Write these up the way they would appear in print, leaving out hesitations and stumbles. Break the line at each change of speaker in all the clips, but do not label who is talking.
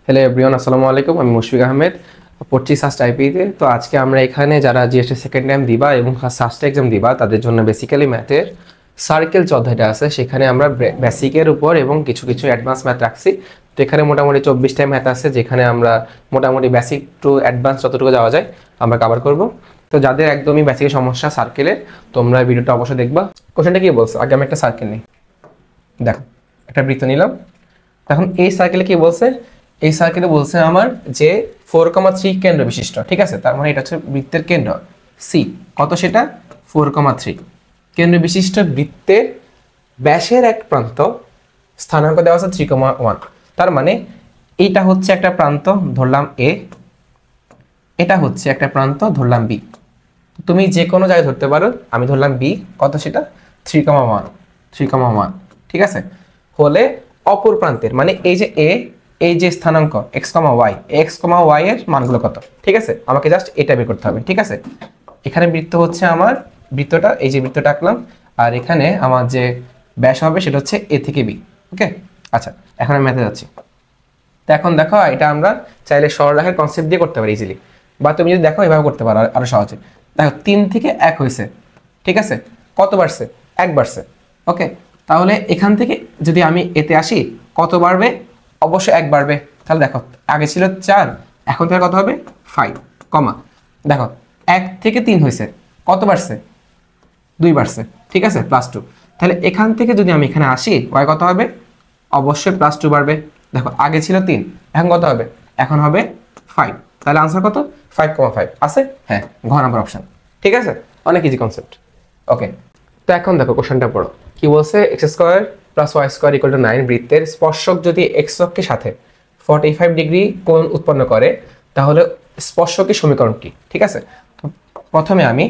Hello everyone, আসসালামু আলাইকুম। আমি মুশফিক আহমেদ, পড়ছি সাস্ট আইপিতে। তো আজকে আমরা এখানে যারা জিএসটি সেকেন্ড টাইম দিবা এবং সাস্ট এক্সাম দিবা তাদের জন্য বেসিক্যালি ম্যাথের সার্কেল যে অধ্যায়টা আছে সেখানে আমরা বেসিকের উপর এবং কিছু কিছু অ্যাডভান্স ম্যাথ রাখছি। তো এখানে মোটামুটি 24টা ম্যাথ আছে যেখানে আমরা মোটামুটি বেসিক টু অ্যাডভান্স যতটুকু যাওয়া যায় আমরা কভার করব। তো যাদের একদমই বেসিকের সমস্যা সার্কেলের, তোমরা ভিডিওটা অবশ্যই দেখবা। কোশ্চেনটা কি বলছে, আগে আমি একটা সার্কেল নিই। দেখো, একটা বৃত্ত নিলাম। এখন এই সার্কেলে কি বলছে, এই সার্কেলে বলছে আমার যে 4,3 কেন্দ্র বিশিষ্ট, ঠিক আছে। তার মানে এটা হচ্ছে বৃত্তের কেন্দ্র সি, কত সেটা 4,3 কেন্দ্র বিশিষ্ট বৃত্তের ব্যাসের এক প্রান্ত স্থানাঙ্ক দেওয়া আছে 3,1। তার মানে এইটা হচ্ছে একটা প্রান্ত ধরলাম এ, এটা হচ্ছে একটা প্রান্ত ধরলাম বি। তুমি যে কোনো জায়গায় ধরতে পারো, আমি ধরলাম বি, কত সেটা 3,1, ঠিক আছে। হলে অপর প্রান্তের মানে এই যে এ, এই যে স্থানাঙ্ক x, y এর মানগুলো কত, ঠিক আছে। আমাকে জাস্ট এটা বের করতে হবে, ঠিক আছে। এখানে বৃত্ত হচ্ছে আমার বৃত্তটা, এই যে বৃত্তটা আঁকলাম, আর এখানে আমার যে ব্যাস হবে সেটা হচ্ছে এ থেকে বি। ওকে, আচ্ছা, এখন আমি ম্যাথে যাচ্ছি। তো এখন দেখো, এটা আমরা চাইলে সরলরেখার কনসেপ্ট দিয়ে করতে পারি ইজিলি, বা তুমি যদি দেখো এভাবে করতে পারো আরো সহজে। দেখো 3 থেকে 1 হয়েছে, ঠিক আছে। কত বাড়ছে? 1 বাড়ছে। ওকে, তাহলে এখান থেকে যদি আমি এতে আসি কত বাড়বে? অবশ্যই 1 বাড়বে। তাহলে দেখো, আগে ছিল 4, এখন থেকে কত হবে 5, কমা দেখো 1 থেকে 3 হয়েছে, কত বাড়ছে? 2 বাড়ছে, ঠিক আছে, +2। তাহলে এখান থেকে যদি আমি এখানে আসি y কত হবে? অবশ্যই +2 বাড়বে। দেখো আগে ছিল 3, এখন কত হবে? এখন হবে 5। তাহলে আনসার কত? 5,5 আছে। হ্যাঁ, ঘ নাম্বার অপশন, ঠিক আছে। অনেক ইজি কনসেপ্ট। ওকে, তো এখন দেখো কোশ্চেনটা পড়ো। কি বলছে? x² + y² = 9 বৃত্তের স্পর্শক যদি x অক্ষের সাথে 45 ডিগ্রি কোণ উৎপন্ন করে তাহলে স্পর্শকের সমীকরণ কি? ঠিক আছে, তো প্রথমে আমি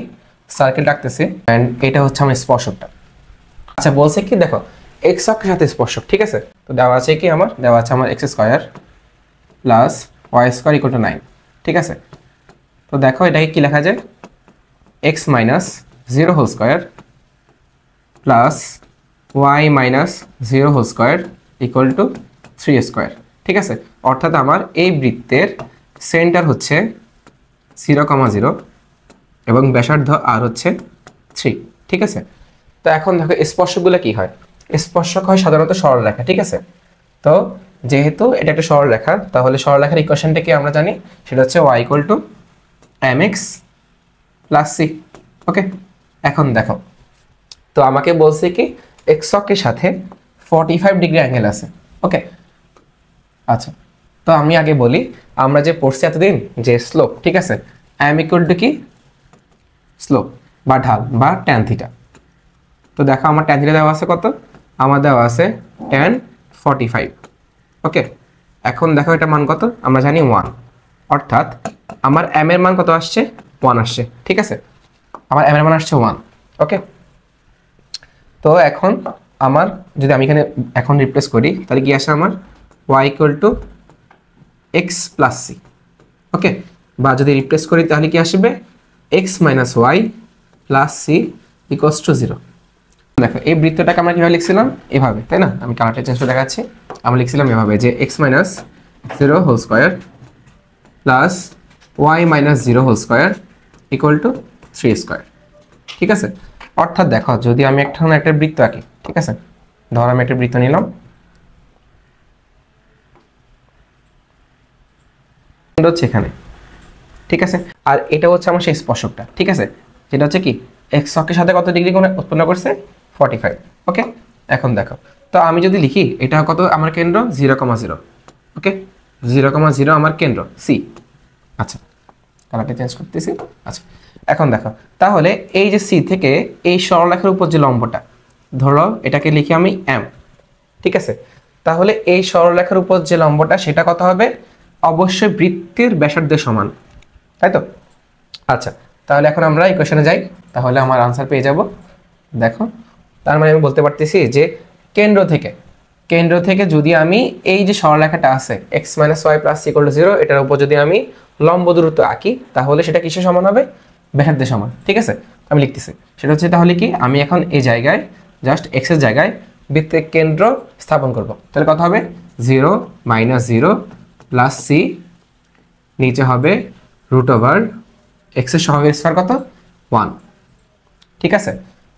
সার্কেল রাখতেছি এন্ড এটা হচ্ছে আমার স্পর্শকটা। আচ্ছা, বলছে কি দেখো x অক্ষের সাথে স্পর্শক, ঠিক আছে। তো দেওয়া আছে কি, আমার দেওয়া আছে আমার x² + y² = 9, ঠিক আছে। তো দেখো এটাকে কি লেখা যায়? x - 0² প্লাস y - 0² = 3², ঠিক আছে। অর্থাৎ আমার এই বৃত্তের সেন্টার হচ্ছে 0,0 এবং ব্যাসার্ধ আর হচ্ছে 3, ঠিক আছে। তো এখন দেখো স্পর্শকগুলো কি হয়? স্পর্শক হয় সাধারণত সরলরেখা, ঠিক আছে। তো যেহেতু এটা একটা সরলরেখা, তাহলে সরলরেখার ইকুয়েশনটা কি আমরা জানি, সেটা হচ্ছে y = mx + c। ওকে, এখন দেখো, তো আমাকে বলছে কি x অক্ষের সাথে 45 ডিগ্রি অ্যাঙ্গেল আছে। ওকে, আচ্ছা, তো আমি আগে বলি, আমরা যে পড়ছি এতদিন যে স্লোপ, ঠিক আছে, m = কি স্লোপ বা ঢাল বা tan θ। তো দেখো আমার tan θ দেওয়া আছে কত? আমার দেওয়া আছে tan 45। ওকে, এখন দেখো এটা মান কত? আমরা জানি 1, অর্থাৎ আমার m এর মান কত আসছে? 1 আসছে, ঠিক আছে। আমার m এর মান আসছে 1। ওকে, তো এখন আমার যদি আমি এখানে এখন রিপ্লেস করি তাহলে কি আসে আমার? y = x + c। ওকে, বা যদি রিপ্লেস করি তাহলে কি আসবে? x - y + c = 0। দেখো এই বৃত্তটাকে আমরা কিভাবে লিখছিলাম? এভাবে, তাই না? আমি কালারটা চেঞ্জ করে দেখাচ্ছি। আমরা লিখছিলাম এভাবে যে x - 0² প্লাস y - 0² = 3², ঠিক আছে। অর্থাৎ দেখো, যদি আমি একটা বৃত্ত আঁকি, ঠিক আছে, ধর আমি একটা বৃত্ত নিলাম, হচ্ছে এখানে, ঠিক আছে। আর এটা হচ্ছে আমার সেই স্পর্শকটা, ঠিক আছে, যেটা হচ্ছে কি x অক্ষের সাথে কত ডিগ্রি কোণ উৎপন্ন করছে? 45। ওকে, এখন দেখো, তো আমি যদি লিখি এটা কত আমার কেন্দ্র? 0,0। ওকে, 0,0 আমার কেন্দ্র সি। আচ্ছা, কালারটা চেঞ্জ করতেছি। আচ্ছা, এখন দেখো, তাহলে এই যে সি থেকে এই সরলরেখার উপর যে লম্বটা, ধরো এটাকে লিখি আমি m, ঠিক আছে। তাহলে এই সরলরেখার উপর যে লম্বটা সেটা কত হবে? অবশ্যই বৃত্তের ব্যাসার্ধের সমান, তাই তো? আচ্ছা, তাহলে এখন আমরা ইকুয়েশনে যাই, তাহলে আমার আনসার পেয়ে যাব। দেখো, তার মানে আমি বলতে পারতেছি যে কেন্দ্র থেকে যদি আমি এই যে সরলরেখাটা আছে x - y + c = 0, এটার উপর যদি আমি লম্ব দূরত্ব আঁকি তাহলে সেটা কিসের সমান হবে? ব্যাসার্ধের সমান, ঠিক আছে। আমি লিখতেছি সেটা হচ্ছে, তাহলে কি আমি এখন এই জায়গায় জাস্ট x এর জায়গায় বৃত্তের কেন্দ্র স্থাপন করব। তাহলে কত হবে? 0 - 0 প্লাস সি, নিচে হবে রুট ওভার এক্স এর সহগের স্কয়ার কত 1, ঠিক আছে,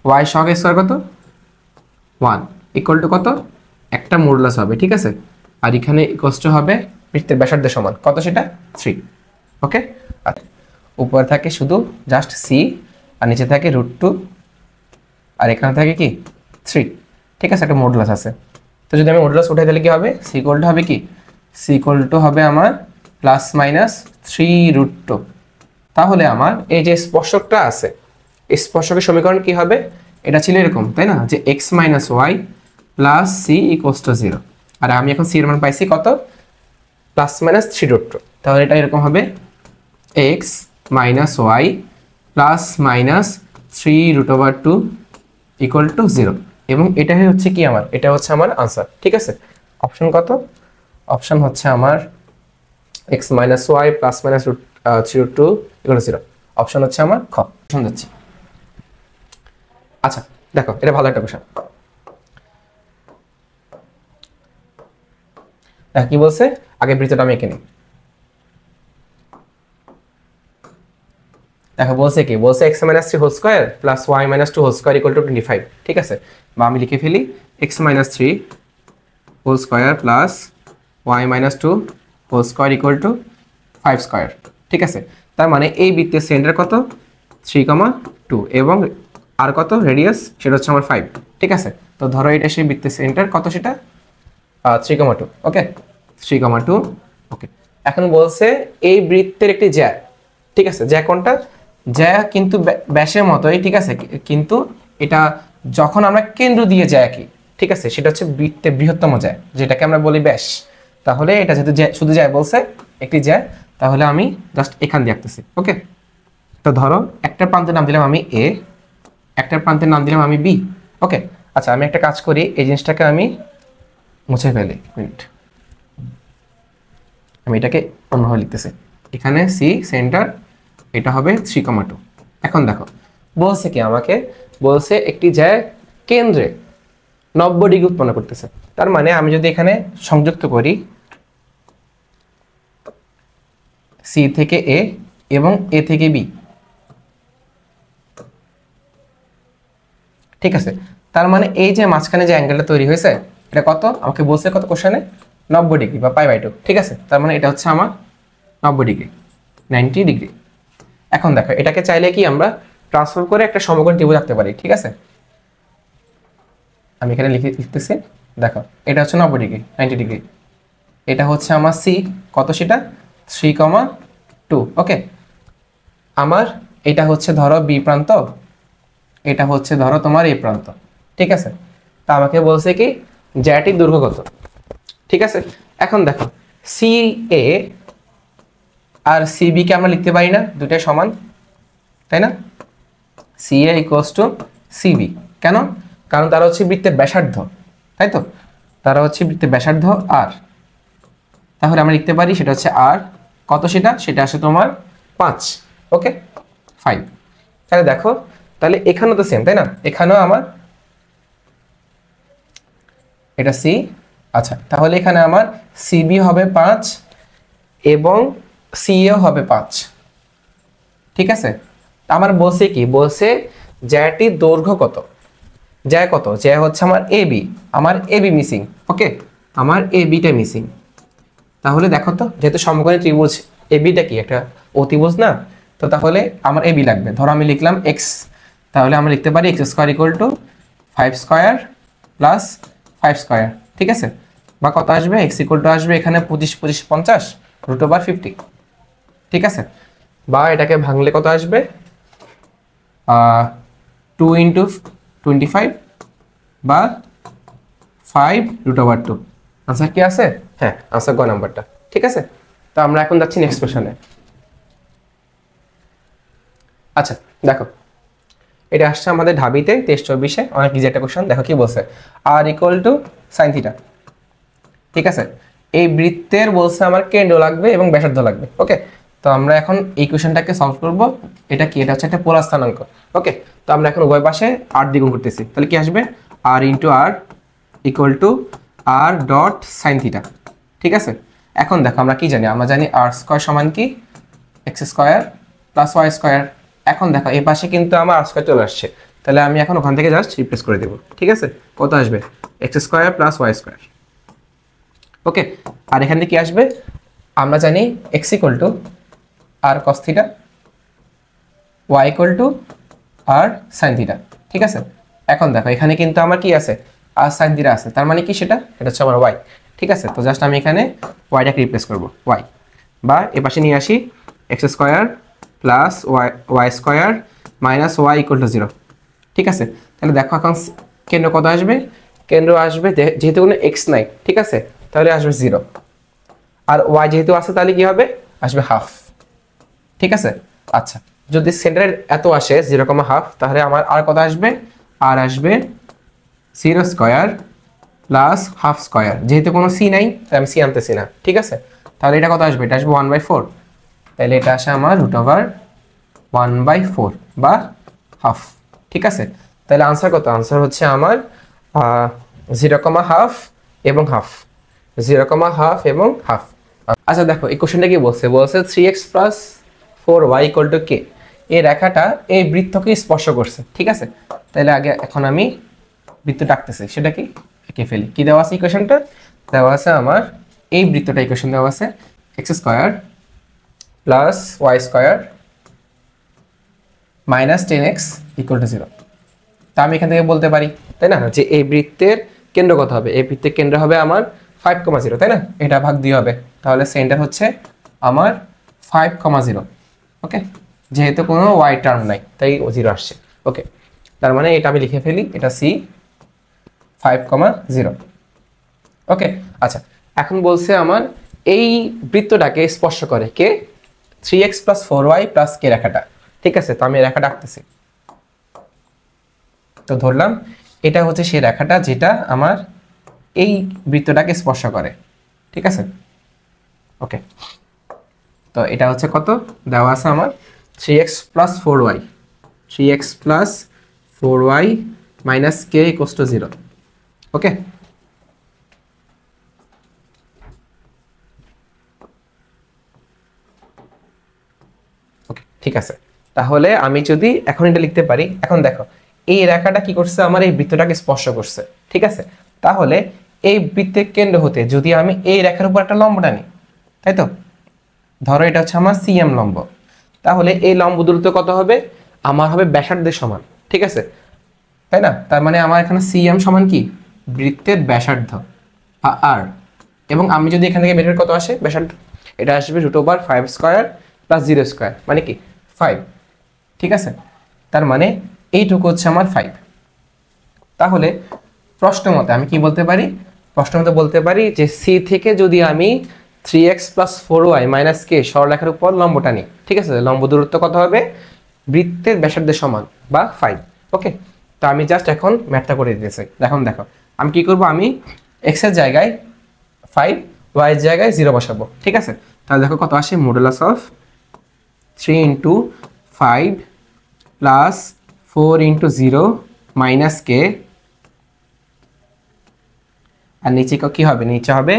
ওয়াই সহগের স্কয়ার কত 1 ইকুয়াল টু কত একটা মডুলাস হবে, ঠিক আছে, আর এখানে ইকুয়ালস টু হবে বৃত্তের ব্যাসার্ধের সমান কত সেটা 3, ওকে। আর উপরে থাকে শুধু জাস্ট সি, আর নিচে থাকে √2, আর এখানে থাকে কি 3, ঠিক আছে, একটা মডুলাস আছে। তো যদি আমি মডুলাস উঠাই তাহলে কি হবে, সি ইকুয়াল টু হবে কি, সি ইকুয়াল টু হবে আমার ±3√2। তাহলে আমার এই যে স্পর্শকটা আছে, এই স্পর্শকের সমীকরণ কি হবে, এটা ছিল এরকম তাই না, যে x - y plus C equals to 0, আর আমি এখন সি এর মান পাইছি কত ±3√2। তাহলে এটা এরকম হবে x - y plus -3√2 equal to 0, এবং এটাই হচ্ছে কি আমার, এটা হচ্ছে আমার আনসার, ঠিক আছে। অপশন কত, অপশন হচ্ছে আমার x - y plus -3√2 equal to 0, option হচ্ছে আমার খ। অপশন যাচ্ছে। আচ্ছা দেখো, এটা ভালো একটা কোশ্চেন। দেখো কি বলছে, আগে বৃত্তটা আমি এঁকে নিই। দেখো বলছে কি, বলছে x - 3 whole square plus y - 2 whole square equal to 25, ঠিক আছে, বা আমি লিখে ফেলি x - 3 whole square plus y - 2 whole square equal to 5 square, ঠিক আছে। তার মানে এই বৃত্তের সেন্টার কত 3,2 এবং আর কত রেডিয়াস, সেটা হচ্ছে আমার 5, ঠিক আছে। তো ধরো এটা সেই বৃত্তের সেন্টার কত, সেটা 3,2, ওকে 3,2, ওকে। এখন বলছে এই বৃত্তের একটি জ্যা, ঠিক আছে, জ্যা কোনটা, জ্যা কিন্তু ব্যাসের মতোই, ঠিক আছে, কিন্তু এটা যখন আমরা কেন্দ্র দিয়ে জ্যা কি, ঠিক আছে, সেটা হচ্ছে বৃত্তের বৃহত্তম জ্যা, যেটাকে আমরা বলি ব্যাস। তাহলে এটা যেহেতু শুধু জ্যা বলছে একটি জ্যা, তাহলে আমি জাস্ট এখান দিয়ে আঁকতেছি, ওকে। তো ধরো একটা প্রান্তের নাম দিলাম আমি এ, একটা প্রান্তের নাম দিলাম আমি বি, ওকে। আচ্ছা আমি একটা কাজ করি, এই জিনিসটাকে আমি মুছে ফেলি, মিনিট, আমি এটাকে অন্যভাবে লিখতেছি। এখানে সি সেন্টার, এটা হবে 3,2। এখন দেখো বলছে কি, আমাকে বলছে একটি জ্যা কেন্দ্রে 90 ডিগ্রি উৎপন্ন করতেছে। তার মানে আমি যদি এখানে সংযুক্ত করি সি থেকে এ এবং এ থেকে বি, ঠিক আছে, তার মানে এই যে মাঝখানে যে অ্যাঙ্গেলটা তৈরি হয়েছে এটা কত, আমাকে বলছে কত কোশ্চেনে 90 ডিগ্রি বা π/2, ঠিক আছে। তার মানে এটা হচ্ছে আমার 90 ডিগ্রি, 90 ডিগ্রি। এখন দেখো এটাকে চাইলে কি আমরা ট্রান্সফর্ম করে একটা সমকোণ ত্রিভুজ আঁকতে পারি, ঠিক আছে। আমি এখানে লিখতেছি, দেখো এটা হচ্ছে 90 ডিগ্রি 90 ডিগ্রি, এটা হচ্ছে আমার সি কত, সেটা 3,2, ওকে। আমার এটা হচ্ছে ধরো বি প্রান্ত, এটা হচ্ছে ধরো তোমার এ প্রান্ত, ঠিক আছে। তা আমাকে বলছে কি জ্যাটির দৈর্ঘ্য কত, ঠিক আছে। এখন দেখো সি এ আর সি বি কে আমরা লিখতে পারি না, দুটাই সমান, তাই না, C A equals to C B, কেন, কারণ তারা হচ্ছে বৃত্তের ব্যাসার্ধ, তাই তো, তারা হচ্ছে বৃত্তের ব্যাসার্ধ আর, তাহলে আমরা লিখতে পারি সেটা হচ্ছে আর কত, সেটা সেটা আসে তোমার 5, ওকে 5। তাহলে দেখো, তাহলে এখানেও তো সেম, তাই না, এখানেও আমার এটা সি, আচ্ছা তাহলে এখানে আমার সিবি হবে 5 এবং সিএও হবে 5, ঠিক আছে। আমার বলছে কি, বলছে জ্যাটির দৈর্ঘ্য কত, জ্যা কত, জ্যা হচ্ছে আমার এবি, আমার এবি মিসিং, ওকে, আমার এবিটা মিসিং। তাহলে দেখো তো, যেহেতু সমকোণী ত্রিভুজ এবিটা কি একটা অতিভুজ না, তো তাহলে আমার এবি লাগবে। ধরো আমি লিখলাম এক্স, তাহলে আমরা লিখতে পারি x square equal to 5 square plus 5 square, ঠিক আছে, বা কত আসবে, x ইকুয়াল টু আসবে এখানে 25 25 50 √50, ঠিক আছে, বা এটাকে ভাঙলে কত আসবে 2 × 25 বা 5 √2। আনসার কি আছে, হ্যাঁ আনসার গ নাম্বারটা, ঠিক আছে। তো আমরা এখন যাচ্ছি নেক্সট কোশ্চেনে। আচ্ছা দেখো এটা আসছে আমাদের ঢাবিতে 23-24-এ, অনেক ইজি একটা কোশ্চেন। দেখো কি বলছে, আর ইকুয়াল টু sin থিটা, ঠিক আছে। এই বৃত্তের বলছে আমার কেন্দ্র লাগবে এবং ব্যাসার্ধ লাগবে, ওকে। তো আমরা এখন এই কোশ্চেনটাকে সলভ করব। এটা কি, এটা হচ্ছে একটা পোলার স্থানাঙ্ক, ওকে। তো আমরা এখন উভয় পাশে r দ্বিগুণ করতেছি, তাহলে কি আসবে r × r equal to r dot sin theta, ঠিক আছে। এখন দেখো আমরা কি জানি, আমরা জানি r স্কয়ার সমান কি x square plus y square. এখন দেখো এই পাশে কিন্তু আমার r স্কয়ার চলে আসছে, তাহলে আমি এখন ওখান থেকে জাস্ট রিপ্লেস করে দেব। ঠিক আছে, কত আসবে x square plus y square. Okay, আর এখান থেকে কি আসবে, আমরা জানি x equal to r cos theta, y equal to r sin theta. ঠিক আছে, এখন দেখো এখানে কিন্তু আমার কি আছে, r sin থিটা আছে, তার মানে কি সেটা হচ্ছে আমার y। ঠিক আছে, তো জাস্ট আমি এখানে yটাকে রিপ্লেস করব y, বা এ পাশে নিয়ে আসি x square plus y square minus y equal to 0। ঠিক আছে, তাহলে দেখো এখন কেন্দ্র কত আসবে, কেন্দ্র আসবে যেহেতু কোনো x নাই, ঠিক আছে, তাহলে আসবে 0, আর y যেহেতু আছে তাহলে কি হবে, আসবে হাফ। ঠিক আছে, আচ্ছা যদি সেন্টারের এত আসে 0,5, তাহলে আমার আর কত আসবে, আর আসবে 0 স্কয়ার প্লাস হাফ স্কয়ার, যেহেতু কোনো c নাই তাই আমি c আনতেছি না। ঠিক আছে, তাহলে এটা কত আসবে, এটা আসবে 1/4, তাহলে এটা আসে আমার √1/4 বা হাফ। ঠিক আছে, তাহলে আনসার কত, আনসার হচ্ছে আমার 0,5 এবং হাফ, 0,5 এবং হাফ। আচ্ছা দেখো এই কোশ্চেনটা কি বলছে, বলছে 3x + 4y = k, এই রেখাটা এই বৃত্তকে স্পর্শ করছে। ঠিক আছে, তাহলে আগে এখন আমি বৃত্ত আঁকতেছি, সেটা কি এঁকে ফেলি। কি দেওয়া আছে ইকুয়েশনটা, দেওয়া আছে আমার এই বৃত্তটা, ইকুয়েশন দেওয়া আছে x square plus y square minus 10x = 0। তা আমি এখান থেকে বলতে পারি, তাই না, যে এই বৃত্তের কেন্দ্র কত হবে, এই বৃত্তের কেন্দ্র হবে আমার 5,0, তাই না, এটা ভাগ 2 হবে, তাহলে সেন্টার হচ্ছে আমার 5,0। ওকে, যেহেতু কোনো y টার্ম নাই তাই 0 আসছে। ওকে, তার মানে এটা আমি লিখে ফেলি, এটা c 5,0। ওকে, আচ্ছা এখন বলছে আমার এই বৃত্তটাকে স্পর্শ করে কে, 3x + 4y + k রেখাটা। ঠিক আছে, তো আমি রেখাটা আঁকতেছি, তো ধরলাম এটা হচ্ছে সেই রেখাটা যেটা আমার এই বৃত্তটাকে স্পর্শ করে। ঠিক আছে, ওকে, তো এটা হচ্ছে কত দেওয়া আছে আমার 3x + 4y, 3x + 4y - k = 0। ওকে, ওকে ঠিক আছে, তাহলে আমি যদি এখন এটা লিখতে পারি, এখন দেখো এই রেখাটা কি করছে, আমার এই বৃত্তটাকে স্পর্শ করছে। ঠিক আছে, তাহলে এই বৃত্তের কেন্দ্র হতে যদি আমি এই রেখার উপর একটা লম্ব টানি, তাই তো, ধরো এটা হচ্ছে আমার সিএম লম্ব, তাহলে এই লম্ব দূরত্ব কত হবে, আমার হবে ব্যাসার্ধের সমান। ঠিক আছে, তাই না, তার মানে আমার এখানে সিএম সমান কি, বৃত্তের ব্যাসার্ধ আর, এবং আমি যদি এখান থেকে বের করি কত আসে ব্যাসার্ধ, এটা আসবে √5² + 0² মানে কি 5। ঠিক আছে, তার মানে এইটুকু হচ্ছে আমার 5। তাহলে প্রশ্ন মতে আমি কি বলতে পারি, প্রশ্ন মতে বলতে পারি যে সি থেকে যদি আমি 3x + 4y - k সরলরেখার উপর লম্ব টানি, ঠিক আছে, লম্ব দূরত্ব কত হবে, বৃত্তের ব্যাসার্ধের সমান বা 5। ওকে, তো আমি জাস্ট এখন ম্যাথটা করে দিতেছি। দেখো আমি কি করব, আমি x এর জায়গায় 5, y এর জায়গায় 0 বসাবো। ঠিক আছে, তাহলে দেখো কত আসে, (3 × 5 + 4 × 0 - k, আর নিচে কি হবে, নিচে হবে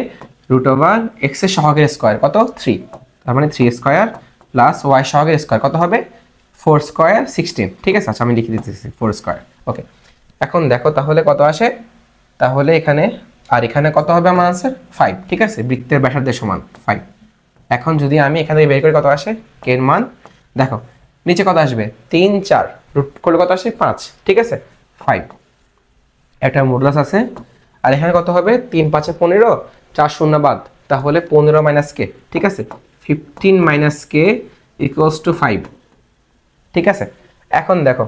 √x এর সহগের স্কয়ার কত 3, তার মানে 3² + y সহগের স্কয়ার কত হবে 4² 16। ঠিক আছে, আচ্ছা আমি লিখে দিতেছি 4²। ওকে, এখন দেখো তাহলে কত আসে, তাহলে এখানে আর এখানে কত হবে আমার আনসার 5। ঠিক আছে, বৃত্তের ব্যাসার্ধের সমান 5। এখন যদি আমি এখান থেকে বের করি কত আসে, k এর মান দেখো নিচে কত আসবে 3 4 রুট করলে কত আসে 5। ঠিক আছে, 5 একটা মডুলাস আছে, আর এখানে কত হবে 3 5 15, 4 0 বাদ, তাহলে 15 - k। ঠিক আছে, 15 - k = 5। ঠিক আছে, এখন দেখো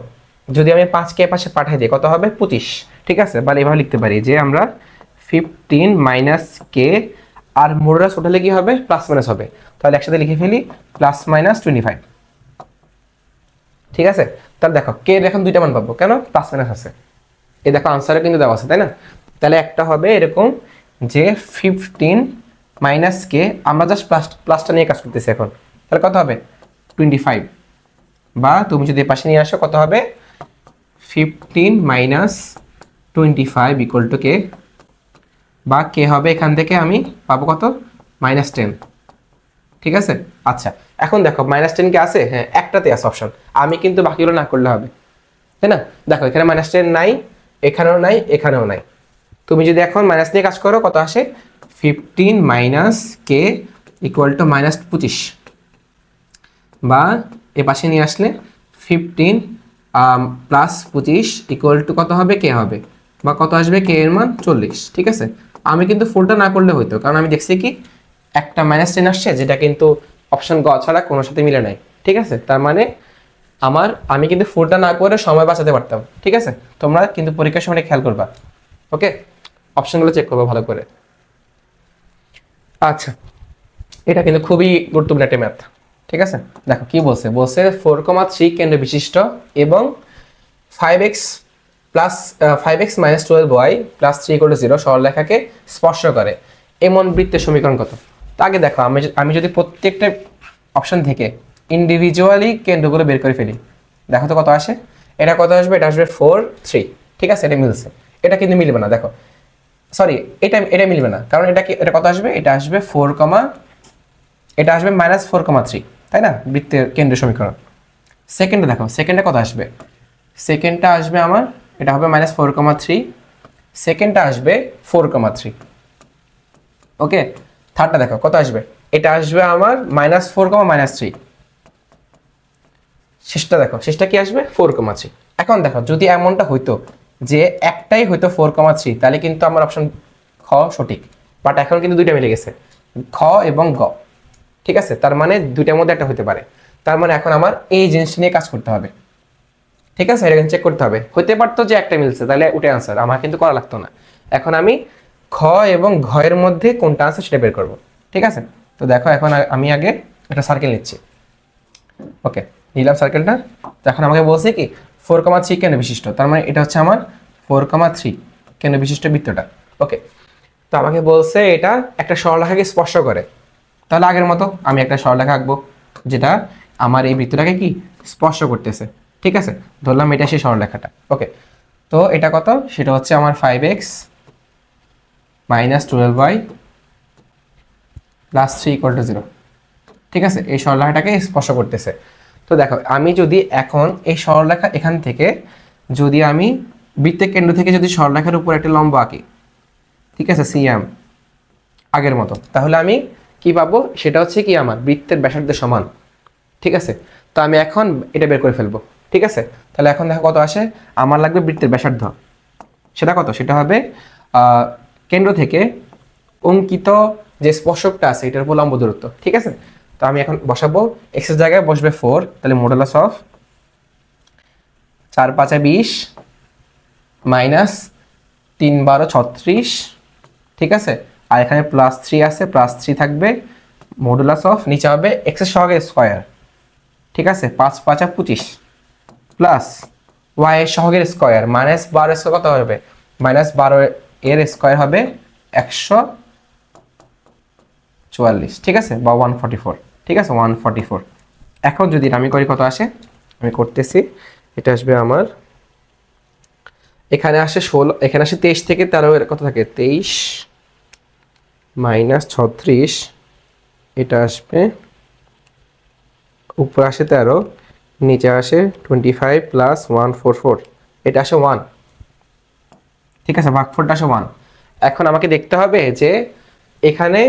যদি আমি 5k পাশে পাঠিয়ে দিই কত হবে 25। ঠিক আছে, বা এভাবে লিখতে পারি যে আমরা 15 - k, আর মডুলাস উঠালে কি হবে প্লাস মাইনাস হবে, তাহলে একসাথে লিখে ফেলি +-25। ঠিক আছে, তাহলে দেখো k এর এখন দুইটা মান পাবো, কেন প্লাস মাইনাস আছে, এই দেখো আনসারে কিন্তু দেওয়া আছে, তাই না, তাহলে একটা হবে এরকম যে 15 - k, আমরা জাস্ট প্লাসটা নিয়ে কাজ করতেছি এখন, তাহলে কত হবে 25, বা তুমি যদি পাশে নিয়ে আসো কত হবে 15 - 25 = k, বা k হবে এখান থেকে আমি পাবো কত -10, ঠিক আছে। আচ্ছা এখন দেখো -10 কি আছে? হ্যাঁ একটাতে আছে অপশন, আমি কিন্তু বাকিগুলো না করলে হবে, তাই না? দেখো এখানে -10 নাই, এখানেও নাই, এখানেও নাই। তুমি যদি এখন মাইনাস নিয়ে কাজ করো কত আসে? 15 - k = -25, বা এ পাশে নিয়ে আসলে 15 + 25 = কত হবে? k হবে, বা কত আসবে? k এর মান 40, ঠিক আছে। আমি কিন্তু ফুলটা না করলে হইতো, কারণ আমি দেখছি কি একটা -10 আসছে যেটা কিন্তু অপশন গ ছাড়া কোনো সাথে মিলে নাই, ঠিক আছে। তার মানে আমি কিন্তু ফুলটা না করে সময় বাঁচাতে পারতাম, ঠিক আছে। তোমরা কিন্তু পরীক্ষার সময় খেয়াল করবা, ওকে, অপশনগুলো চেক করবো ভালো করে। আচ্ছা এটা কিন্তু খুবই গুরুত্বপূর্ণ একটা ম্যাথ, ঠিক আছে। দেখো কি বলছে, 4,3 কেন্দ্র বিশিষ্ট এবং 5x - 12y + 3 = 0 সরলরেখাকে স্পর্শ করে এমন বৃত্তের সমীকরণ কত? তা আগে দেখো আমি যদি প্রত্যেকটা অপশন থেকে ইন্ডিভিজুয়ালি কেন্দ্রগুলো বের করে ফেলি, দেখো তো কত আসে। এটা কত আসবে? এটা আসবে 4, 3, ঠিক আছে, এটা মিলছে। এটা কিন্তু মিলবে না, দেখো সরি এটা মিলবে না, কারণ এটা কত আসবে? এটা আসবে এটা আসবে -4,3, তাই না, বৃত্তের কেন্দ্রীয় সমীকরণ। সেকেন্ডে দেখো, সেকেন্ডে কত আসবে? সেকেন্ডটা আসবে আমার, এটা হবে -4,3, সেকেন্ডটা আসবে 4,3, ওকে। থার্ডটা দেখো কত আসবে? এটা আসবে আমার -4, -3, শেষটা দেখো, শেষটা কি আসবে? 4,3। এখন দেখো যদি এমনটা হইতো যে একটাই হইতো 4,3, তাহলে কিন্তু আমার অপশন খ সঠিক, বাট এখন কিন্তু দুইটা মিলে গেছে, খ এবং গ, ঠিক আছে। তার মানে দুইটার মধ্যে একটা হতে পারে, তার মানে এখন আমার এই জিনিসটা নিয়ে কাজ করতে হবে, ঠিক আছে। এটা চেক করতে হবে, হতে পারতো যে একটা মিলছে, তাহলে উঠে আনসার, আমার কিন্তু করা লাগতো না। এখন আমি খ এবং ঘ এর মধ্যে কোনটা আছে সেটা বের করব, ঠিক আছে। তো দেখো এখন আমি আগে একটা সার্কেল নিচ্ছি, ওকে, নিলাম সার্কেলটা। তো এখন আমাকে বলছে কি 4,3 কেন্দ্র বিশিষ্ট, তার মানে এটা হচ্ছে আমার 4,3 কেন্দ্র বিশিষ্ট বৃত্তটা, ওকে। তো আমাকে বলছে এটা একটা সরলরেখাকে স্পর্শ করে, তাহলে আগের মতো আমি একটা সরলরেখা আঁকবো যেটা আমার এই বৃত্তটাকে কি স্পর্শ করতেছে, ঠিক আছে। ধরলাম এটা সেই সরলরেখাটা, ওকে। তো এটা কত? সেটা হচ্ছে আমার 5x - 12y + 3 = 0, ঠিক আছে। এই সরলরেখাটাকে স্পর্শ করতেছে। তো দেখো আমি যদি এখন এই সরলরেখা এখান থেকে যদি আমি বৃত্তের কেন্দ্র থেকে যদি সরলরেখার উপর একটা লম্ব আঁকি, ঠিক আছে, সিএম আগের মতো, তাহলে আমি কি পাবো? সেটা হচ্ছে কি আমার বৃত্তের ব্যাসার্ধের সমান, ঠিক আছে। তো আমি এখন এটা বের করে ফেলবো, ঠিক আছে। তাহলে এখন দেখো কত আসে, আমার লাগবে বৃত্তের ব্যাসার্ধ, সেটা কত? সেটা হবে কেন্দ্র থেকে অঙ্কিত যে স্পর্শকটা আছে এটার উপর লম্ব দূরত্ব, ঠিক আছে। তো আমি এখন বসাবো, এক্স এর জায়গায় বসবে 4, তাহলে মডুলাস অফ 4 × 5 = 20 - 3 × 12 = 36, ঠিক আছে। আর এখানে +3 আছে, +3 থাকবে, মডুলাস অফ নিচে হবে এক্স এর সহগের স্কয়ার, ঠিক আছে, 5 × 5 = 25 প্লাস ওয়াই এর সহগের স্কয়ার -12 এর কত হবে? -12 এর স্কয়ার হবে 144, ঠিক আছে, বা 144, ঠিক আছে, 144। এখন যদি আমি করি কত আসে? আমি করতেছি, এটা আসবে আমার, এখানে আসে 16, এখানে আসে 23 থেকে 13 এর কত থাকে? 23 - 36, এটা আসবে উপরে আসে 13, নিচে আসে 25 + 144, এটা আসে 1, ঠিক আছে, ভাগফলটা আসে 1। এখন আমাকে দেখতে হবে যে এখানে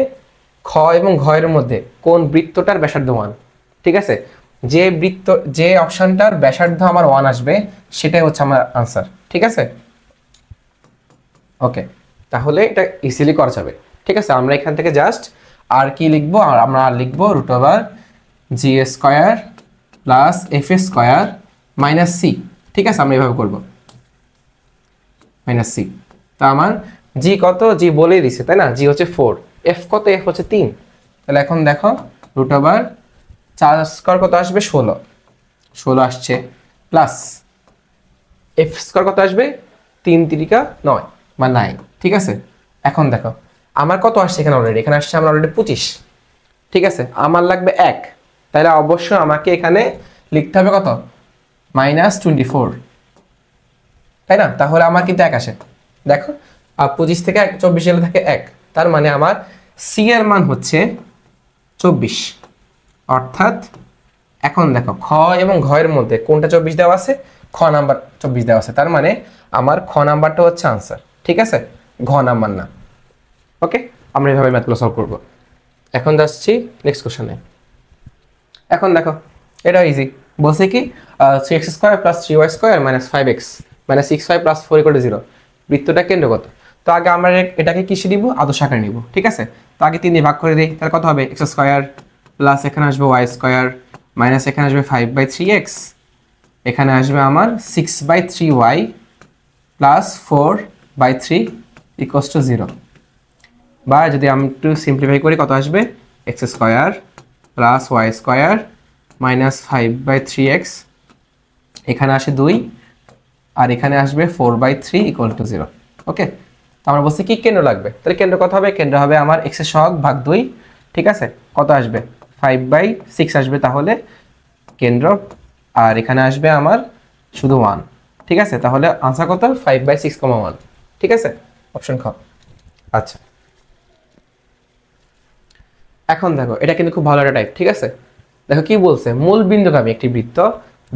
খ এবং ঘ এর মধ্যে কোন বৃত্তটার ব্যাসার্ধ 1, ঠিক আছে। যে অপশনটার ব্যাসার্ধ আমার 1 আসবে সেটাই হচ্ছে আমার আনসার, ঠিক আছে, ওকে। তাহলে এটা ইজিলি করা যাবে, ঠিক আছে। আমরা এখান থেকে জাস্ট আর কি লিখবো? আর আমরা লিখবো √g² + f² - c, ঠিক আছে, আমরা এইভাবে করবো -c। তা আমার জি কত? জি বলেই দিছে, তাই না, জি হচ্ছে 4, এফ কত? এফ হচ্ছে 3। তাহলে এখন দেখো √4² কত আসবে? 16 আসছে, প্লাস f² কত আসবে? 3 × 3 = 9 বা 9, ঠিক আছে। এখন দেখো আমার কত আসছে এখানে অলরেডি, এখানে আসছে আমার অলরেডি 25, ঠিক আছে। আমার লাগবে 1, তাহলে অবশ্যই আমাকে এখানে লিখতে হবে কত? -24, তাই না। তাহলে আমার কিন্তু 1 আসে, দেখো 25 থেকে 24 গেলে থাকে 1, তার মানে আমার সি এর মান হচ্ছে 24, অর্থাৎ এখন দেখো খ এবং ঘ এর মধ্যে কোনটা 24 দেওয়া আছে, খ নাম্বার 24 দেওয়া আছে, তার মানে আমার খ নাম্বারটা হচ্ছে আনসার, ঠিক আছে, ঘ নাম্বার না। ওকে, আমরা এইভাবে ম্যাথগুলো সলভ করব। এখন যাচ্ছি নেক্সট কোশ্চেনে। এখন দেখো এটা ইজি, বলছে কি 3x² + 3y² - 5x - 6y + 4 = 0, বৃত্তটা কেন্দ্রগত। তো আগে আমরা এটাকে কিসে নিব, আদর্শ আকারে নিব, ঠিক আছে। তো আগে 3 দিয়ে ভাগ করে দিই, তাহলে কত হবে, x² প্লাস এখানে আসবে y² মাইনাস এখানে আসবে 5/3x, এখানে আসবে আমার 6/3y প্লাস 4/3 = 0। বা যদি আমি একটু সিম্পলিফাই করি কত আসবে, x² plus y² minus 5/3x, এখানে আসে 2 আর এখানে আসবে 4/3 = 0। ওকে, তো আমরা বলছি কি কেন্দ্র লাগবে, তাহলে কেন্দ্র কত হবে, কেন্দ্র হবে আমার x এর সহগ ভাগ 2, ঠিক আছে, কত আসবে 5/6 আসবে তাহলে কেন্দ্র, আর এখানে আসবে আমার শুধু 1, ঠিক আছে, তাহলে আনসার কত 5/6, 1, ঠিক আছে, অপশন খ। আচ্ছা এখন দেখো এটা কিন্তু খুব ভালো একটা টাইপ, ঠিক আছে। দেখো কি বলছে, মূল বিন্দুগামী একটি বৃত্ত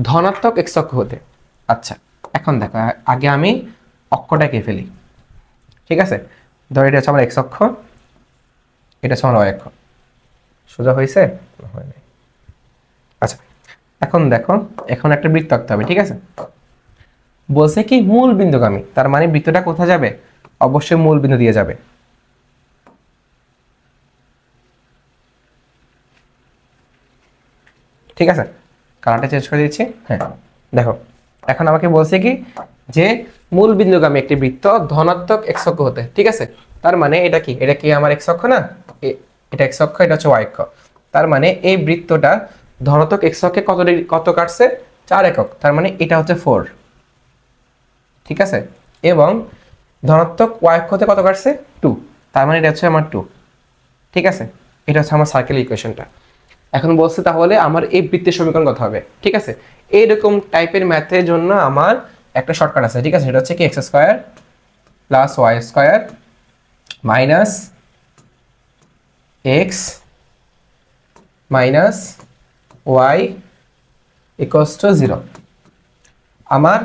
ধনাত্মক x অক্ষ হতে। আচ্ছা এখন দেখো আগে আমি অক্ষটাকে ফেলি, ঠিক আছে, ধর এটা হচ্ছে আমার x অক্ষ, এটা হচ্ছে আমার y অক্ষ, সোজা হয়েছে, হয় নাই। আচ্ছা এখন দেখো এখন একটা বৃত্ত আঁকতে হবে, ঠিক আছে, বলছে কি মূল বিন্দুগামী, তার মানে বৃত্তটা কোথায় যাবে, অবশ্যই মূল বিন্দু দিয়ে যাবে, ঠিক আছে। কালারটা চেঞ্জ করে দিচ্ছি। হ্যাঁ দেখো এখন আমাকে বলছে কি যে মূল বিন্দুগামী একটি বৃত্ত ধনাত্মক x অক্ষ হতে, ঠিক আছে, তার মানে এটা কি, এটা কি আমার x অক্ষ না, এটা x অক্ষ, এটা হচ্ছে y অক্ষ, তার মানে এই বৃত্তটা ধনাত্মক x অক্ষে কত কাটছে, 4 একক, তার মানে এটা হচ্ছে 4, ঠিক আছে, এবং ধনাত্মক y অক্ষতে কত কাটছে 2, তার মানে এটা হচ্ছে আমার 2, ঠিক আছে, এটা হচ্ছে আমার সার্কেল ইকুয়েশনটা। এখন বলছে তাহলে আমার এই বৃত্তের সমীকরণ কত হবে, ঠিক আছে। এইরকম টাইপের ম্যাথের জন্য আমার একটা শর্টকাট আছে, ঠিক আছে, সেটা হচ্ছে কি x² plus y² minus x minus y = 0। আমার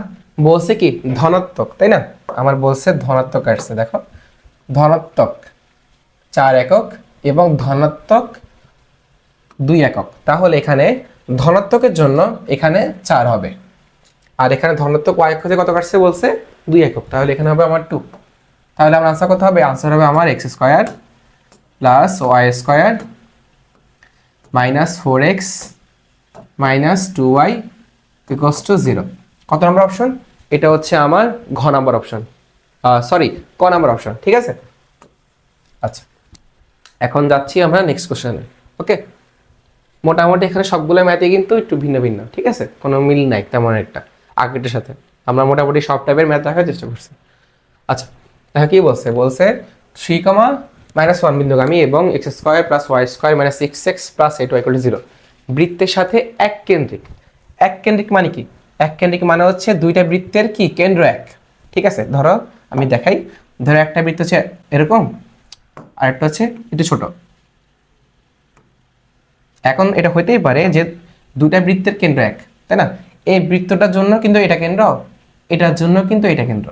বলছে কি ধনাত্মক, তাই না, আমার বলছে ধনাত্মক আসছে, দেখো ধনাত্মক 4 একক এবং ধনাত্মক 2 একক, তাহলে এখানে ধনাত্মকের জন্য এখানে 4 হবে, আর এখানে ধনাত্মক y অক্ষতে কত কাটছে বলছে 2 একক, তাহলে এখানে হবে আমার 2, তাহলে আমার আনসার কত হবে, আনসার হবে আমার x² plus y² minus 4x minus 2y = 0। কত নম্বর অপশন, এটা হচ্ছে আমার ঘ নাম্বার অপশন, সরি ক নাম্বার অপশন, ঠিক আছে। আচ্ছা এখন যাচ্ছি আমরা নেক্সট কোশ্চেনে। ওকে, মোটামুটি এখানে সবগুলো ম্যাথে কিন্তু একটু ভিন্ন ভিন্ন, ঠিক আছে, কোনো মিল নাই তেমন একটা আগেরটার সাথে, আমরা মোটামুটি সব টাইপের ম্যাথ রাখার চেষ্টা করছি। আচ্ছা দেখো কি বলছে, বলছে 3, -1 বিন্দুগামী এবং x² প্লাস y² মানে 6x প্লাস 8y = 0 বৃত্তের সাথে এক কেন্দ্রিক। এক কেন্দ্রিক মানে কি, এক কেন্দ্রিক মানে হচ্ছে দুইটা বৃত্তের কি কেন্দ্র এক, ঠিক আছে। ধরো আমি দেখাই, ধরো একটা বৃত্ত হচ্ছে এরকম আর একটা হচ্ছে একটু ছোট, এখন এটা হইতেই পারে যে দুটা বৃত্তের কেন্দ্র এক, তাই না, এই বৃত্তটার জন্য কিন্তু এটা কেন্দ্র, এটার জন্য কিন্তু এটা কেন্দ্র,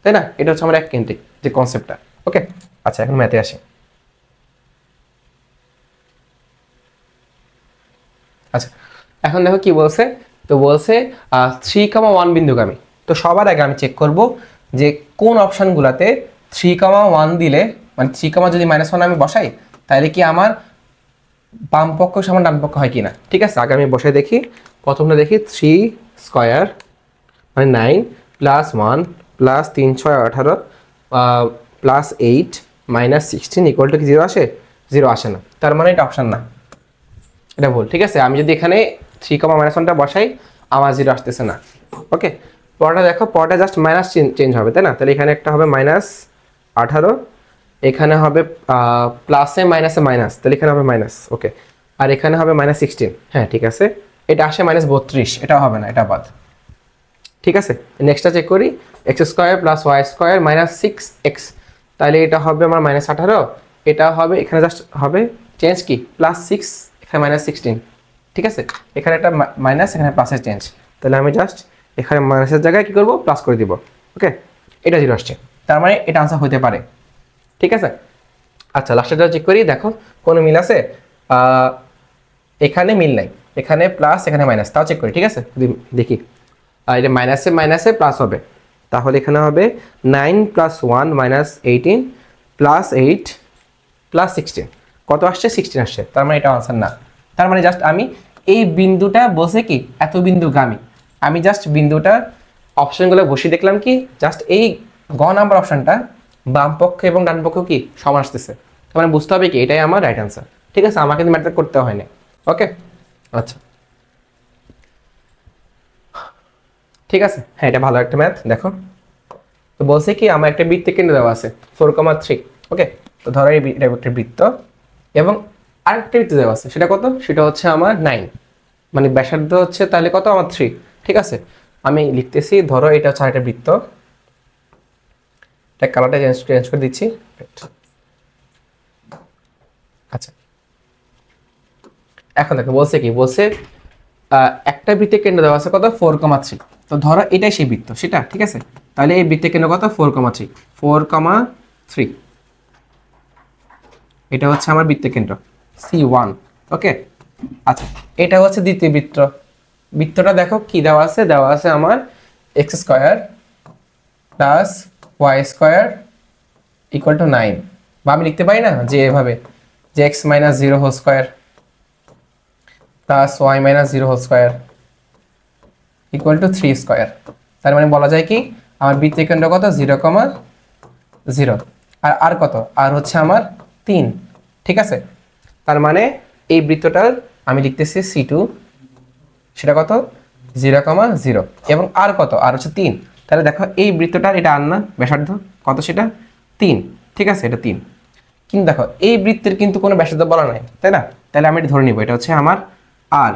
তাই না, এটা হচ্ছে আমার এক কেন্দ্রিক যে কনসেপ্টটা। ওকে আচ্ছা এখন ম্যাথে আসি। আচ্ছা এখন দেখো কি বলছে, তো বলছে 3, 1 বিন্দুগামী। তো সবার আগে আমি চেক করব যে কোন অপশনগুলোতে 3, 1 দিলে, মানে 3, যদি -1 আমি বসাই তাহলে কি আমার বাম পক্ষ সমান ডান পক্ষ হয় কিনা, ঠিক আছে। আগে আমি বসাই দেখি, প্রথমটা দেখি 3² মানে 9 প্লাস 1 প্লাস 3, 6, 18 প্লাস 8 মাইনাস 16 = কি 0 আসে, 0 আসে না, তার মানে এটা অপশন না, এটা ভুল, ঠিক আছে। আমি যদি এখানে 3, -1টা বসাই আমার 0 আসতেছে না। ওকে পরটা দেখো, পরটা জাস্ট মাইনাস চেঞ্জ হবে, তাই না, তাহলে এখানে একটা হবে -18, এখানে হবে প্লাসে মাইনাসে মাইনাস, তাহলে এখানে হবে মাইনাস, ওকে, আর এখানে হবে -16, হ্যাঁ ঠিক আছে, এটা আসে -32, এটাও হবে না, এটা বাদ, ঠিক আছে। নেক্সটটা চেক করি, x² plus y² minus 6x, তাহলে এটা হবে আমার -18 এটা হবে এখানে জাস্ট হবে চেঞ্জ কি +6 এখানে -16, ঠিক আছে, এখানে একটা মাইনাস এখানে প্লাসের চেঞ্জ, তাহলে আমি জাস্ট এখানে মাইনাসের জায়গায় কি করব প্লাস করে দিব। ওকে, এটা 0 আসছে, তার মানে এটা আনসার হতে পারে, ঠিক আছে। আচ্ছা লাস্টেরটা চেক করি, দেখো কোনো মিল আছে, এখানে মিল নাই, এখানে প্লাস এখানে মাইনাস, তাও চেক করি, ঠিক আছে, দেখি এটা মাইনাসে মাইনাসে প্লাস হবে, তাহলে এখানে হবে 9 + 1 - 18 + 8 + 16, কত আসছে 16 আসছে, তার মানে এটা আনসার না। তার মানে জাস্ট আমি এই বিন্দুটা বসে কি এত বিন্দুগামী, আমি জাস্ট বিন্দুটার অপশনগুলো বসে দেখলাম কি জাস্ট এই গ নাম্বার অপশনটা বাম পক্ষ এবং ডান পক্ষ কি সমান আসতেছে, তার মানে বুঝতে হবে কি এটাই আমার রাইট আনসার, ঠিক আছে, আমাকে ম্যাথ করতে হয় না। ওকে আচ্ছা ঠিক আছে, হ্যাঁ এটা ভালো একটা ম্যাথ। দেখো তো বলছে কি আমার একটা বৃত্ত কেন্দ্র দেওয়া আছে 4,3, ওকে, তো ধরো এটা একটা বৃত্ত এবং আরেকটা বৃত্ত দেওয়া আছে, সেটা কত, সেটা হচ্ছে আমার 9, মানে ব্যাসার্ধ হচ্ছে তাহলে কত আমার 3, ঠিক আছে, আমি লিখতেছি ধরো এটা হচ্ছে আরেকটা বৃত্ত, এটা কালারটা চেঞ্জ করে দিচ্ছি। আচ্ছা এখন দেখো বলছে কি, বলছে একটা বৃত্তের কেন্দ্র দেওয়া আছে কত 4,3, তো ধরো এটাই সেই বৃত্ত সেটা, ঠিক আছে, তাহলে এই বৃত্তের কেন্দ্র কত 4,3, এটা হচ্ছে আমার বৃত্তের কেন্দ্র C1। ওকে আচ্ছা এটা হচ্ছে দ্বিতীয় বৃত্ত, বৃত্তটা দেখো কি দেওয়া আছে, দেওয়া আছে আমার x² + y² = 9, বা আমি লিখতে পারি না যে এভাবে যে x - 0² + y - 0² = 3², তার মানে বলা যায় কি আমার বৃত্তের কেন্দ্র কত 0,0 আর কত আর হচ্ছে আমার 3, ঠিক আছে, তার মানে এই বৃত্তটার আমি লিখতেছি C2, সেটা কত 0,0 এবং আর কত আর হচ্ছে 3, তাহলে দেখো এই বৃত্তটার এটা আর না ব্যাসার্ধ কত সেটা 3, ঠিক আছে, এটা 3, কিন্তু দেখো এই বৃত্তের কিন্তু কোনো ব্যাসার্ধ বলা নাই, তাই না, তাহলে আমি এটা ধরে নিব এটা হচ্ছে আমার আর।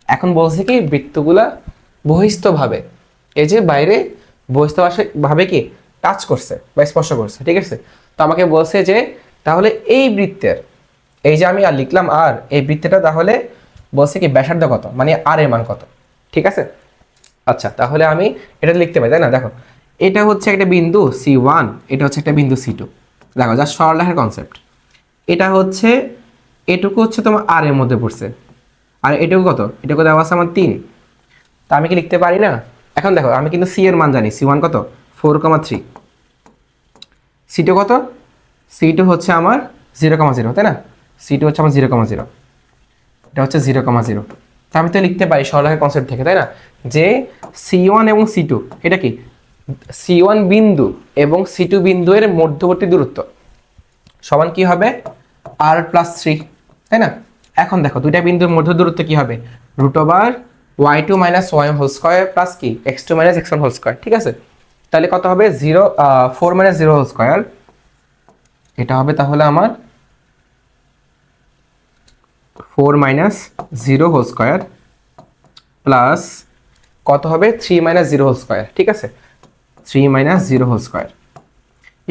এখন বলছে কি বৃত্তগুলা বহিস্থভাবে এই যে বাইরে বহিস্থভাবে কি টাচ করছে বা স্পর্শ করছে, ঠিক আছে, তো আমাকে বলছে যে তাহলে এই বৃত্তের এই যে আমি আর লিখলাম আর এই বৃত্তটা তাহলে বলছে কি ব্যাসার্ধ কত, মানে আর এর মান কত, ঠিক আছে। আচ্ছা তাহলে আমি এটা লিখতে পারি, তাই না, দেখো এটা হচ্ছে একটা বিন্দু C1, এটা হচ্ছে একটা বিন্দু C2, দেখো যা সরলরেখার কনসেপ্ট, এটা হচ্ছে এটুকু হচ্ছে তোমার আর এর মধ্যে পড়ছে, আর এটুকু কত, এটুকু দেওয়া আছে আমার 3, তা আমি কি লিখতে পারি না, এখন দেখো আমি কিন্তু সি এর মান জানি, C1 কত 4,3, C2 কত, C2 হচ্ছে আমার 0,0, তাই না, C2 হচ্ছে আমার 0,0, এটা হচ্ছে 0,0, তা আমি তো লিখতে পারি সরলরেখার কনসেপ্ট থেকে, তাই না, যে C1 এবং C2 এটা কি C1 বিন্দু এবং C2 বিন্দু এর মধ্যবর্তী দূরত্ব সমান কি হবে r+3, তাই না। এখন দেখো দুইটা বিন্দুর মধ্য দূরত্ব কি হবে √y2 - y² প্লাস কি x2 - x1², ঠিক আছে, তাহলে কত হবে 4 - 0² এটা হবে তাহলে আমার 4 - 0² প্লাস কত হবে 3 - 0², ঠিক আছে, 3 - 0²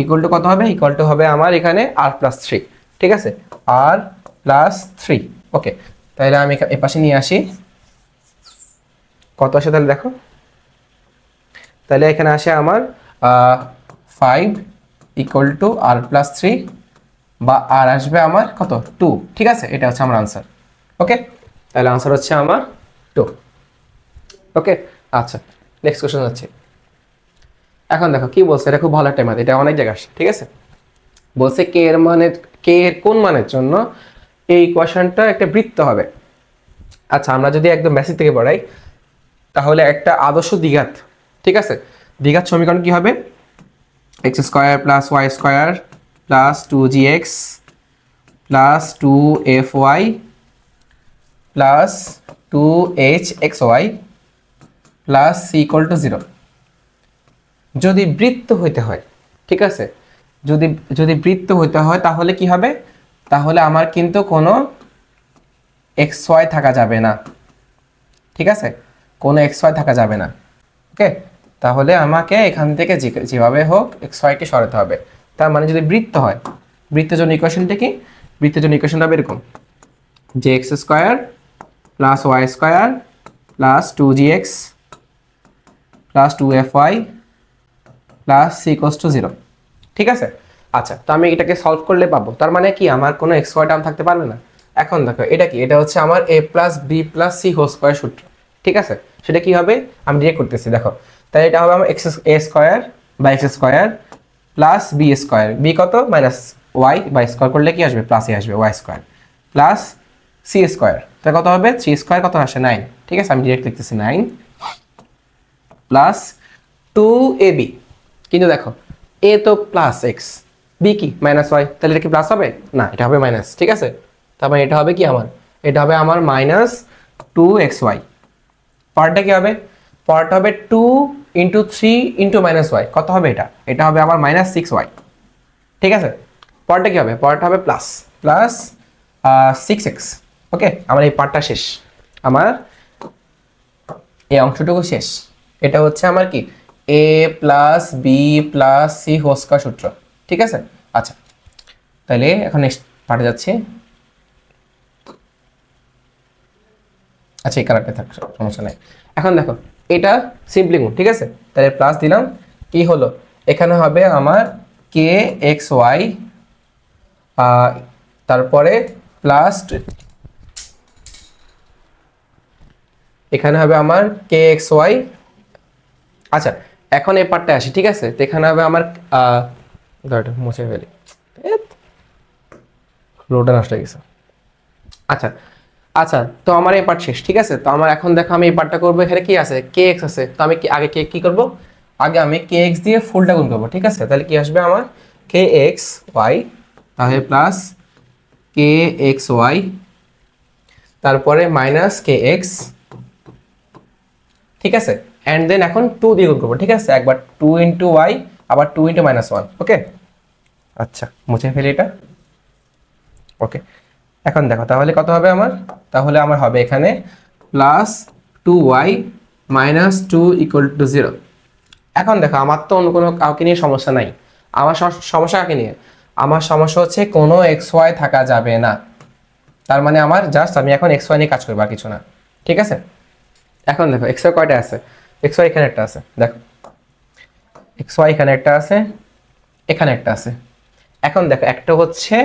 ইকুয়াল টু কত হবে, ইকুয়াল টু হবে আমার এখানে r+3, ঠিক আছে, r+3। ওকে তাহলে আমি এ পাশে নিয়ে আসি, কত আসে তাহলে দেখো, তাহলে এখানে আসে আমার 5 = r+3 বা আর আসবে আমার কত 2, ঠিক আছে, এটা হচ্ছে আমার আনসার। ওকে তাহলে আনসার হচ্ছে আমার 2। ওকে আচ্ছা নেক্সট কোশ্চেন যাচ্ছে, এখন দেখো কি বলছে, এটা খুব ভালো একটা ম্যাথ, এটা অনেক জায়গায় আসে, ঠিক আছে, বলছে কে এর কোন মানের জন্য এই ইকুয়েশনটা একটা বৃত্ত হবে। আচ্ছা আমরা যদি একদম বেসিক থেকে পড়াই তাহলে একটা আদর্শ দ্বিঘাত, ঠিক আছে, দ্বিঘাত সমীকরণ কি হবে x² + y² + 2gx + 2fy + 2hxy + c = 0 যদি বৃত্ত হইতে হয়, ঠিক আছে, যদি বৃত্ত হইতে হয় তাহলে কি হবে, তাহলে আমার কিন্তু কোনো xy থাকা যাবে না, ঠিক আছে, কোনো xy থাকা যাবে না। ওকে তাহলে আমাকে এখান থেকে যেভাবে হোক xy কে সরাতে হবে, তার মানে যদি বৃত্ত হয় বৃত্তের জন্য ইকুয়েশনটা কি? বৃত্তের জন্য ইকুয়েশনটা হবে এরকম, যে X square plus Y square plus 2gx plus 2fy plus c equals to 0। ঠিক আছে, আচ্ছা তো আমি এটাকে সলভ করলে পাবো, তার মানে কি আমার কোনো এক্স ওয়াই টার্ম থাকতে পারবে না। এখন দেখো এটা কি, এটা হচ্ছে আমার a plus B plus C whole square সূত্র। ঠিক আছে, সেটা কি হবে আমি ডিরেক্ট করতেছি, দেখো তাই এটা হবে আমার এক্স এ স্কোয়ার বা X square plus B square, B কত মাইনাস ওয়াই বা স্কোয়ার করলে কি আসবে প্লাস এ আসবে Y square plus C square, তাই কত হবে 3 স্কোয়ার কত আসে 9। ঠিক আছে, আমি ডিরেক্ট লিখতেছি 9 প্লাস 2ab, কিন্তু দেখো a তো প্লাস এক্স, বি কি মাইনাস ওয়াই, তাহলে এটা কি প্লাস হবে না, এটা হবে মাইনাস। ঠিক আছে, তারপরে এটা হবে কি আমার, এটা হবে আমার মাইনাস 2xy। পরেরটা কি হবে, পরেরটা হবে 2 ইন্টু 3 ইন্টু মাইনাস ওয়াই, কত হবে এটা, এটা হবে আমার মাইনাস 6y। ঠিক আছে, পরেরটা কি হবে, পরেরটা হবে প্লাস প্লাস 6x। ওকে, আমার এই পার্টটা শেষ, আমার এই অংশটুকু শেষ। এটা হচ্ছে আমার কি a plus B plus C whole square সূত্র। ঠিক আছে, আচ্ছা তাহলে এখন নেক্সট পার্টে যাচ্ছি। আচ্ছা এই কালারটা থাক, সমস্যা নাই। এখন দেখো এটা সিম্পলি গুণ। ঠিক আছে, তাহলে প্লাস দিলাম, কি হলো এখানে হবে আমার কে এক্স ওয়াই, তারপরে প্লাস এখানে হবে আমার কে এক্স ওয়াই। আচ্ছা এখন এই পার্টটা আসি। ঠিক আছে, তো এখানে হবে আমার মুছে ফেলি, রোডটা নষ্ট হয়ে গেছে। আচ্ছা আচ্ছা তো আমার এই পার্ট শেষ। ঠিক আছে, তো আমার এখন দেখো আমি এই পার্টটা করবো, এখানে কি আছে কে এক্স আছে, তো আমি আগে কে কি করবো, আগে আমি কে এক্স দিয়ে ফুলটা গুণ করবো। ঠিক আছে, তাহলে কি আসবে আমার কে এক্স ওয়াই, তাহলে প্লাস কে এক্স ওয়াই, তারপরে মাইনাস কে এক্স। ঠিক আছে, অ্যান্ড দেন এখন 2 দিয়ে গুণ করবো। ঠিক আছে, একবার 2 ইন্টু ওয়াই, আবার 2 ইন্টু মাইনাস ওয়ান। ওকে, আচ্ছা মুছে ফেলি এটা। ওকে, এখন দেখো তাহলে কত হবে আমার, তাহলে আমার হবে এখানে plus 2y minus 2 equal to 0। এখন দেখো আমার তো অন্য কোনো কাউকে নিয়ে সমস্যা নাই, আমার সমস্যা কাকে নিয়ে, আমার সমস্যা হচ্ছে কোনো এক্স ওয়াই থাকা যাবে না। তার মানে আমার জাস্ট আমি এখন এক্স ওয়াই নিয়ে কাজ করবো আর কিছু না। ঠিক আছে, এখন দেখো এক্স ওয়াই কয়টা আছে, এক্স ওয়াই এখানে একটা আছে, দেখো এক্স ওয়াই এখানে একটা আছে, এখানে একটা আছে। এখন দেখো একটা হচ্ছে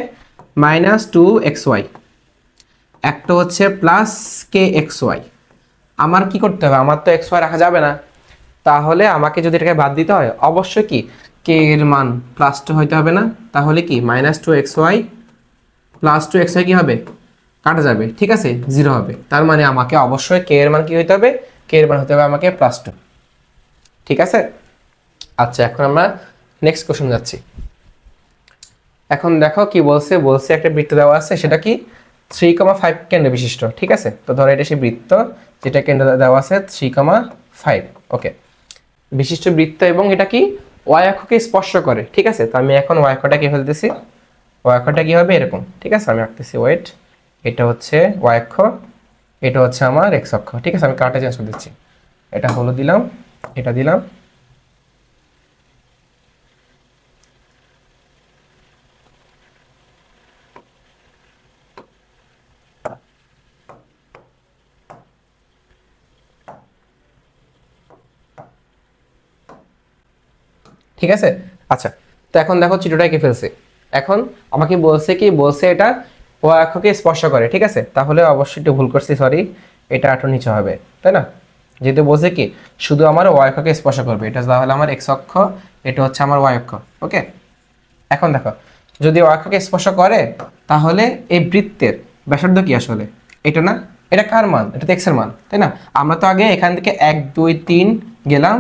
মাইনাস 2xy, একটা হচ্ছে প্লাস কে এক্স ওয়াই। আমার কি করতে হবে, আমার তো এক্স ওয়াই রাখা যাবে না, তাহলে আমাকে যদি এটাকে বাদ দিতে হয় অবশ্যই কি কে এর মান প্লাস 2 হইতে হবে না, তাহলে কি মাইনাস 2xy প্লাস 2xy কি হবে কাটা যাবে। ঠিক আছে, 0 হবে, তার মানে আমাকে অবশ্যই কে এর মান কি হইতে হবে, কে এর মান হতে হবে আমাকে প্লাস 2। ঠিক আছে, আচ্ছা এখন আমরা নেক্সট কোশ্চেন যাচ্ছি। এখন দেখো কি বলছে, বলছে একটা বৃত্ত দেওয়া আছে, সেটা কি 3,5 কেন্দ্র বিশিষ্ট। ঠিক আছে, তো ধরো এটা সেই বৃত্ত যেটা কেন্দ্র দেওয়া আছে 3,5। ওকে, বিশিষ্ট বৃত্ত এবং এটা কি ওয়াই অক্ষকে স্পর্শ করে। ঠিক আছে, তো আমি এখন ওয়াই অক্ষটা কি ফেলতেছি, ওয়াই অক্ষটা কি হবে এরকম। ঠিক আছে, আমি আঁকতেছি, ওয়েট, এটা হচ্ছে ওয়াই অক্ষ, এটা হচ্ছে আমার এক্স অক্ষ। ঠিক আছে, আমি কার্ডটা চেঞ্জ করে দিচ্ছি, এটা হলো দিলাম, এটা দিলাম। ঠিক আছে, আচ্ছা তো এখন দেখো চিত্রটা এঁকে ফেলছে। এখন আমাকে বলছে কি, বলছে এটা ও অক্ষকে স্পর্শ করে। ঠিক আছে, তাহলে অবশ্যই একটু ভুল করছি, সরি, এটা আটো নিচে হবে, তাই না, যেহেতু বলছে কি শুধু আমার ওয়াই অক্ষকে স্পর্শ করবে, এটা তাহলে আমার এক্স অক্ষ, এটা হচ্ছে আমার ওয়াই অক্ষ। ওকে, এখন দেখো যদি ওয়াই অক্ষকে স্পর্শ করে তাহলে এই বৃত্তের ব্যাসার্ধ কি আসলে, এটা না, এটা কার মান, এটা তো এক্স এর মান, তাই না। আমরা তো আগে এখান থেকে 1 2 3 গেলাম,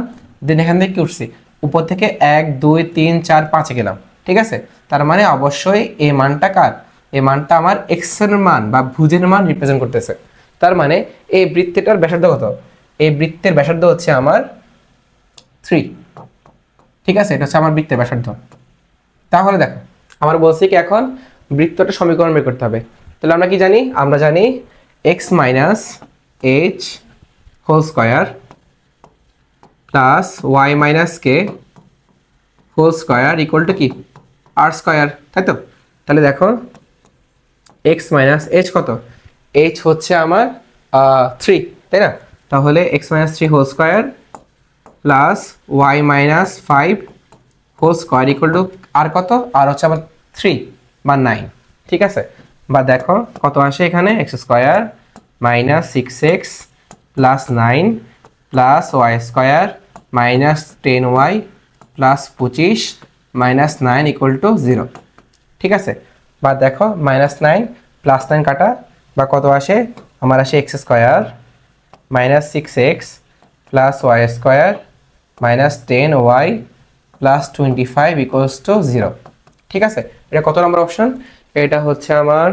দেন এখান থেকে কি উঠছি উপর থেকে 1 2 3 4 5 গেলাম। ঠিক আছে, তার মানে অবশ্যই এই মানটা কার, এই মানটা আমার এক্স এর মান বা ভুজের মান রিপ্রেজেন্ট করতেছে। তার মানে এই বৃত্তটার ব্যাসার্ধ কত, এই বৃত্তের ব্যাসার্ধ হচ্ছে আমার 3। ঠিক আছে, এটা হচ্ছে আমার বৃত্তের ব্যাসার্ধ। তাহলে দেখো আমার বলছি কি এখন বৃত্তটা সমীকরণ বের করতে হবে। তাহলে আমরা কি জানি, আমরা জানি x minus h whole square plus y minus k whole square equal to কি আর স্কয়ার, তাই তো। তাহলে দেখো এক্স মাইনাস এইচ কত, এইচ হচ্ছে আমার 3, তাই না? তাহলে x minus 3 whole square plus y minus 5 whole square equal to r কত, আর হচ্ছে আমার 3 বা 9, ঠিক আছে? বা দেখো কত আসে এখানে, X square minus 6x plus 9 plus Y square minus 10y plus 25 minus 9 equal to 0, ঠিক আছে? বা দেখো -9 +9 কাটা, বা কত আসে আমার, আসে X square minus 6x plus Y square minus 10y plus 25 equals to 0, ঠিক আছে? এটা কত নম্বর অপশন? এটা হচ্ছে আমার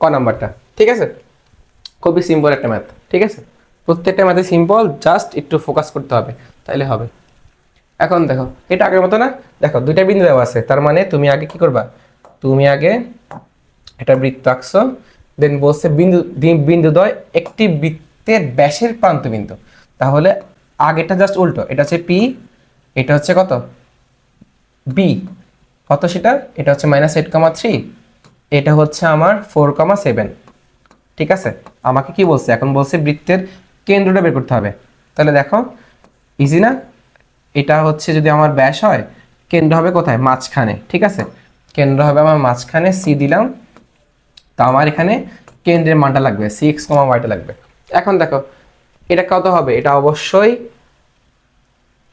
ক নাম্বারটা, ঠিক আছে? খুবই সিম্পল একটা ম্যাথ, ঠিক আছে? প্রত্যেকটা ম্যাথে সিম্পল, জাস্ট একটু ফোকাস করতে হবে, তাইলে হবে। এখন দেখো এটা আগের মতো না, দেখো দুইটা বিন্দু দেওয়া আছে, তার মানে তুমি আগে কি করবা, তুমি আগে একটা বৃত্ত আঁকছো, দেন বলছে বিন্দুদ্বয় একটি বৃত্তের ব্যাসের প্রান্ত বিন্দু, তাহলে আগেটা জাস্ট উল্টো, এটা হচ্ছে পি, এটা হচ্ছে কত বি, কত সেটা, এটা হচ্ছে -8,3, এটা হচ্ছে আমার 4,7, ঠিক আছে? আমাকে কি বলছে এখন, বলছে বৃত্তের কেন্দ্রটা বের করতে হবে, তাহলে দেখো ইজি না? এটা হচ্ছে যদি আমার ব্যাস হয়, কেন্দ্র হবে কোথায়, মাঝখানে, ঠিক আছে? কেন্দ্র হবে আমার মাঝখানে, সি দিলাম, তো আমার এখানে কেন্দ্রের মানটা লাগবে 6,y লাগবে। এখন দেখো এটা কত হবে, এটা অবশ্যই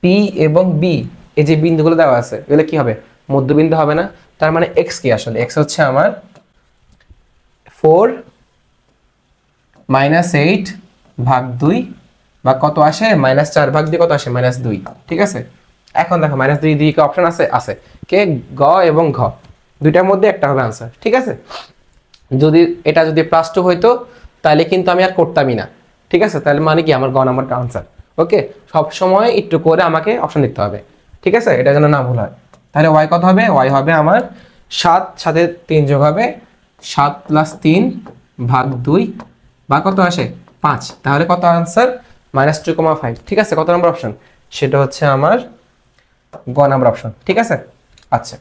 পি এবং বি, এই যে বিন্দুগুলো দেওয়া আছে এগুলো কি হবে, মধ্যবিন্দু হবে না? তার মানে এক্স কি, আসলে এক্স হচ্ছে আমার 4 -8 ভাগ 2, বা কত আসে, -4 ভাগ 2 কত আসে, -2, ঠিক আছে? এখন দেখো -2 দিকে অপশন আছে, আছে কে, গ এবং ঘ, দুইটার মধ্যে একটা হবে আনসার, ঠিক আছে? যদি এটা যদি +2 হইতো তাহলে কিন্তু আমি আর করতামই না, ঠিক আছে? তাহলে মানে কি, আমার গ নাম্বারটা আনসার। ওকে, সব সময় একটু করে আমাকে অপশন লিখতে হবে, ঠিক আছে? এটা যেন না ভুল হয়। তাহলে ওয়াই কত হবে, ওয়াই হবে আমার 7 সাথে 3 যোগ হবে 7 + 3 ভাগ 2, বা কত আসে 5, তাহলে কত আনসার, -2,5, ঠিক আছে? কত নম্বর অপশন, সেটা হচ্ছে আমার গ নাম্বার অপশন, ঠিক আছে? আচ্ছা,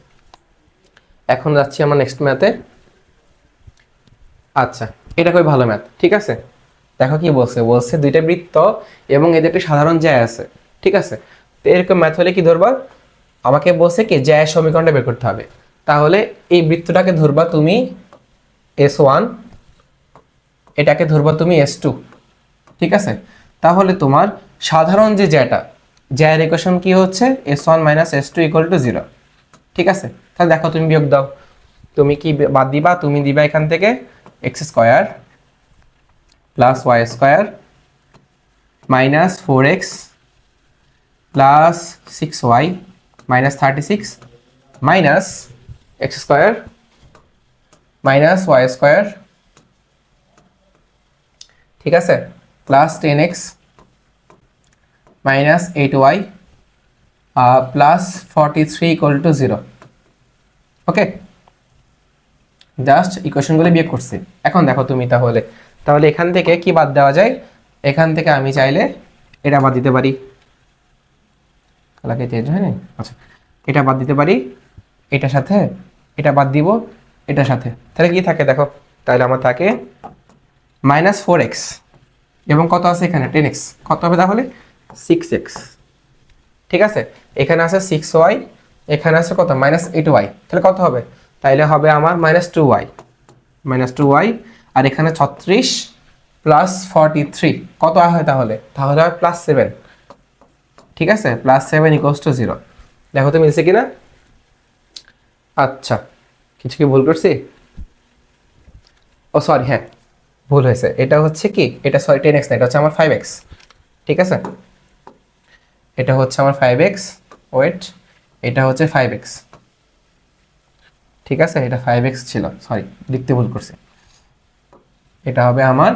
এখন যাচ্ছি আমরা নেক্সট ম্যাথে। আচ্ছা, এটা খুবই ভালো ম্যাথ, ঠিক আছে? দেখো কি বলছে, বলছে দুইটা বৃত্ত এবং এদের একটা সাধারণ জ্যা আছে, ঠিক আছে? তো এরকম ম্যাথ হলে কি ধরবা, আমাকে বলছে কি জ্যায়ের সমীকরণটা বের করতে হবে, তাহলে এই বৃত্তটাকে ধরবা তুমি S1, এটাকে ধরবা তুমি S2, ঠিক আছে? তাহলে তোমার সাধারণ যে জ্যাটা, জ্যায়ের ইকুয়েশন কি হচ্ছে, S1 - S2 = 0, ঠিক আছে? তাহলে দেখো তুমি বিয়োগ দাও, তুমি কি বাদ দিবা, তুমি দিবা এখান থেকে x² plus y² minus 4x plus 6y minus 36 minus x² minus y², ঠিক আছে, plus 10x minus 8y plus 43 = 0, ওকে? জাস্ট ইকুয়েশনগুলো বিয়োগ করছি। এখন দেখো তুমি তাহলে এখান থেকে কি বাদ দেওয়া যায়, এখান থেকে আমি চাইলে এটা বাদ দিতে পারি, কালাকে চেঞ্জ হয় না, আচ্ছা এটা বাদ দিতে পারি, এটার সাথে এটা বাদ দিব, এটার সাথে, তাহলে কি থাকে দেখো, তাহলে আমার থাকে -4x এবং কত আছে এখানে 10x, কত হবে তাহলে 6x, ঠিক আছে? এখানে আছে 6y, এখানে আছে কত -8y, তাহলে কত হবে, তাইলে হবে আমার -2y, আর এখানে 36 প্লাস 43 কত হয়, তাহলে হয় +7, ঠিক আছে? +7 = 0, দেখো তো মিলছে কিনা। আচ্ছা, কিছু কি ভুল করছি, ও সরি, হ্যাঁ ভুল হয়েছে, এটা হচ্ছে কি, এটা সরি 10x না, এটা হচ্ছে আমার 5x, ঠিক আছে? এটা হচ্ছে আমার 5x, ওয়েট, এটা হচ্ছে 5x, ঠিক আছে? এটা 5x ছিল, সরি লিখতে ভুল করছি, এটা হবে আমার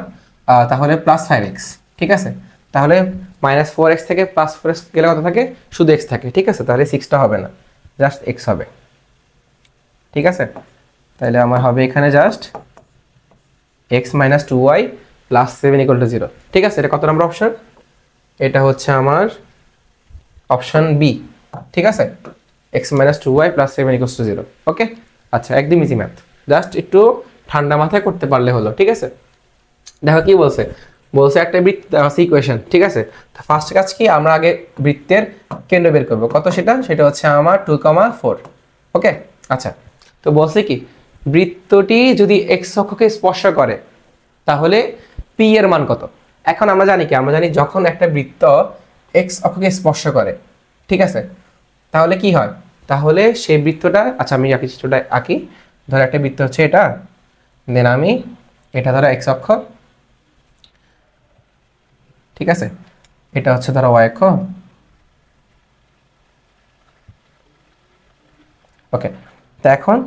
তাহলে +5x, ঠিক আছে? তাহলে -4x থেকে +4x গেলে কত থাকে, শুধু x থাকে, ঠিক আছে? তাহলে 6টা হবে না, জাস্ট x হবে, ঠিক আছে? তাহলে আমার হবে এখানে জাস্ট x - 2y + 7 = 0, ঠিক আছে? এটা কত নম্বর অপশন, এটা হচ্ছে আমার অপশন বি, ঠিক আছে? x - 2y + 7 = 0, ওকে? আচ্ছা একদম ইজি ম্যাথ, জাস্ট একটু ঠান্ডা মাথায় করতে পারলে হলো। ঠিক আছে, দেখো কি বলছে, বলছে একটা বৃত্ত দেওয়া আছে ইকুয়েশন। ঠিক আছে, তো ফার্স্ট কাজ কি, আমরা আগে বৃত্তের কেন্দ্র বের করব কত, সেটা হচ্ছে আমার 2,4। ওকে, আচ্ছা তো বলছে কি বৃত্তটি যদি এক্স অক্ষকে স্পর্শ করে তাহলে পি এর মান কত। এখন আমরা জানি কি, আমরা জানি যখন একটা বৃত্ত এক্স অক্ষকে স্পর্শ করে, ঠিক আছে, তাহলে কি হয়, তাহলে সেই বৃত্তটা, আচ্ছা আমি আঁকি চিত্রটা আঁকি, ধরো একটা বৃত্ত হচ্ছে এটা, দেন আমি এটা ধরো এক্স অক্ষ, ঠিক আছে, এটা হচ্ছে ধরো ওয়াই অক্ষ। ওকে, তো এখন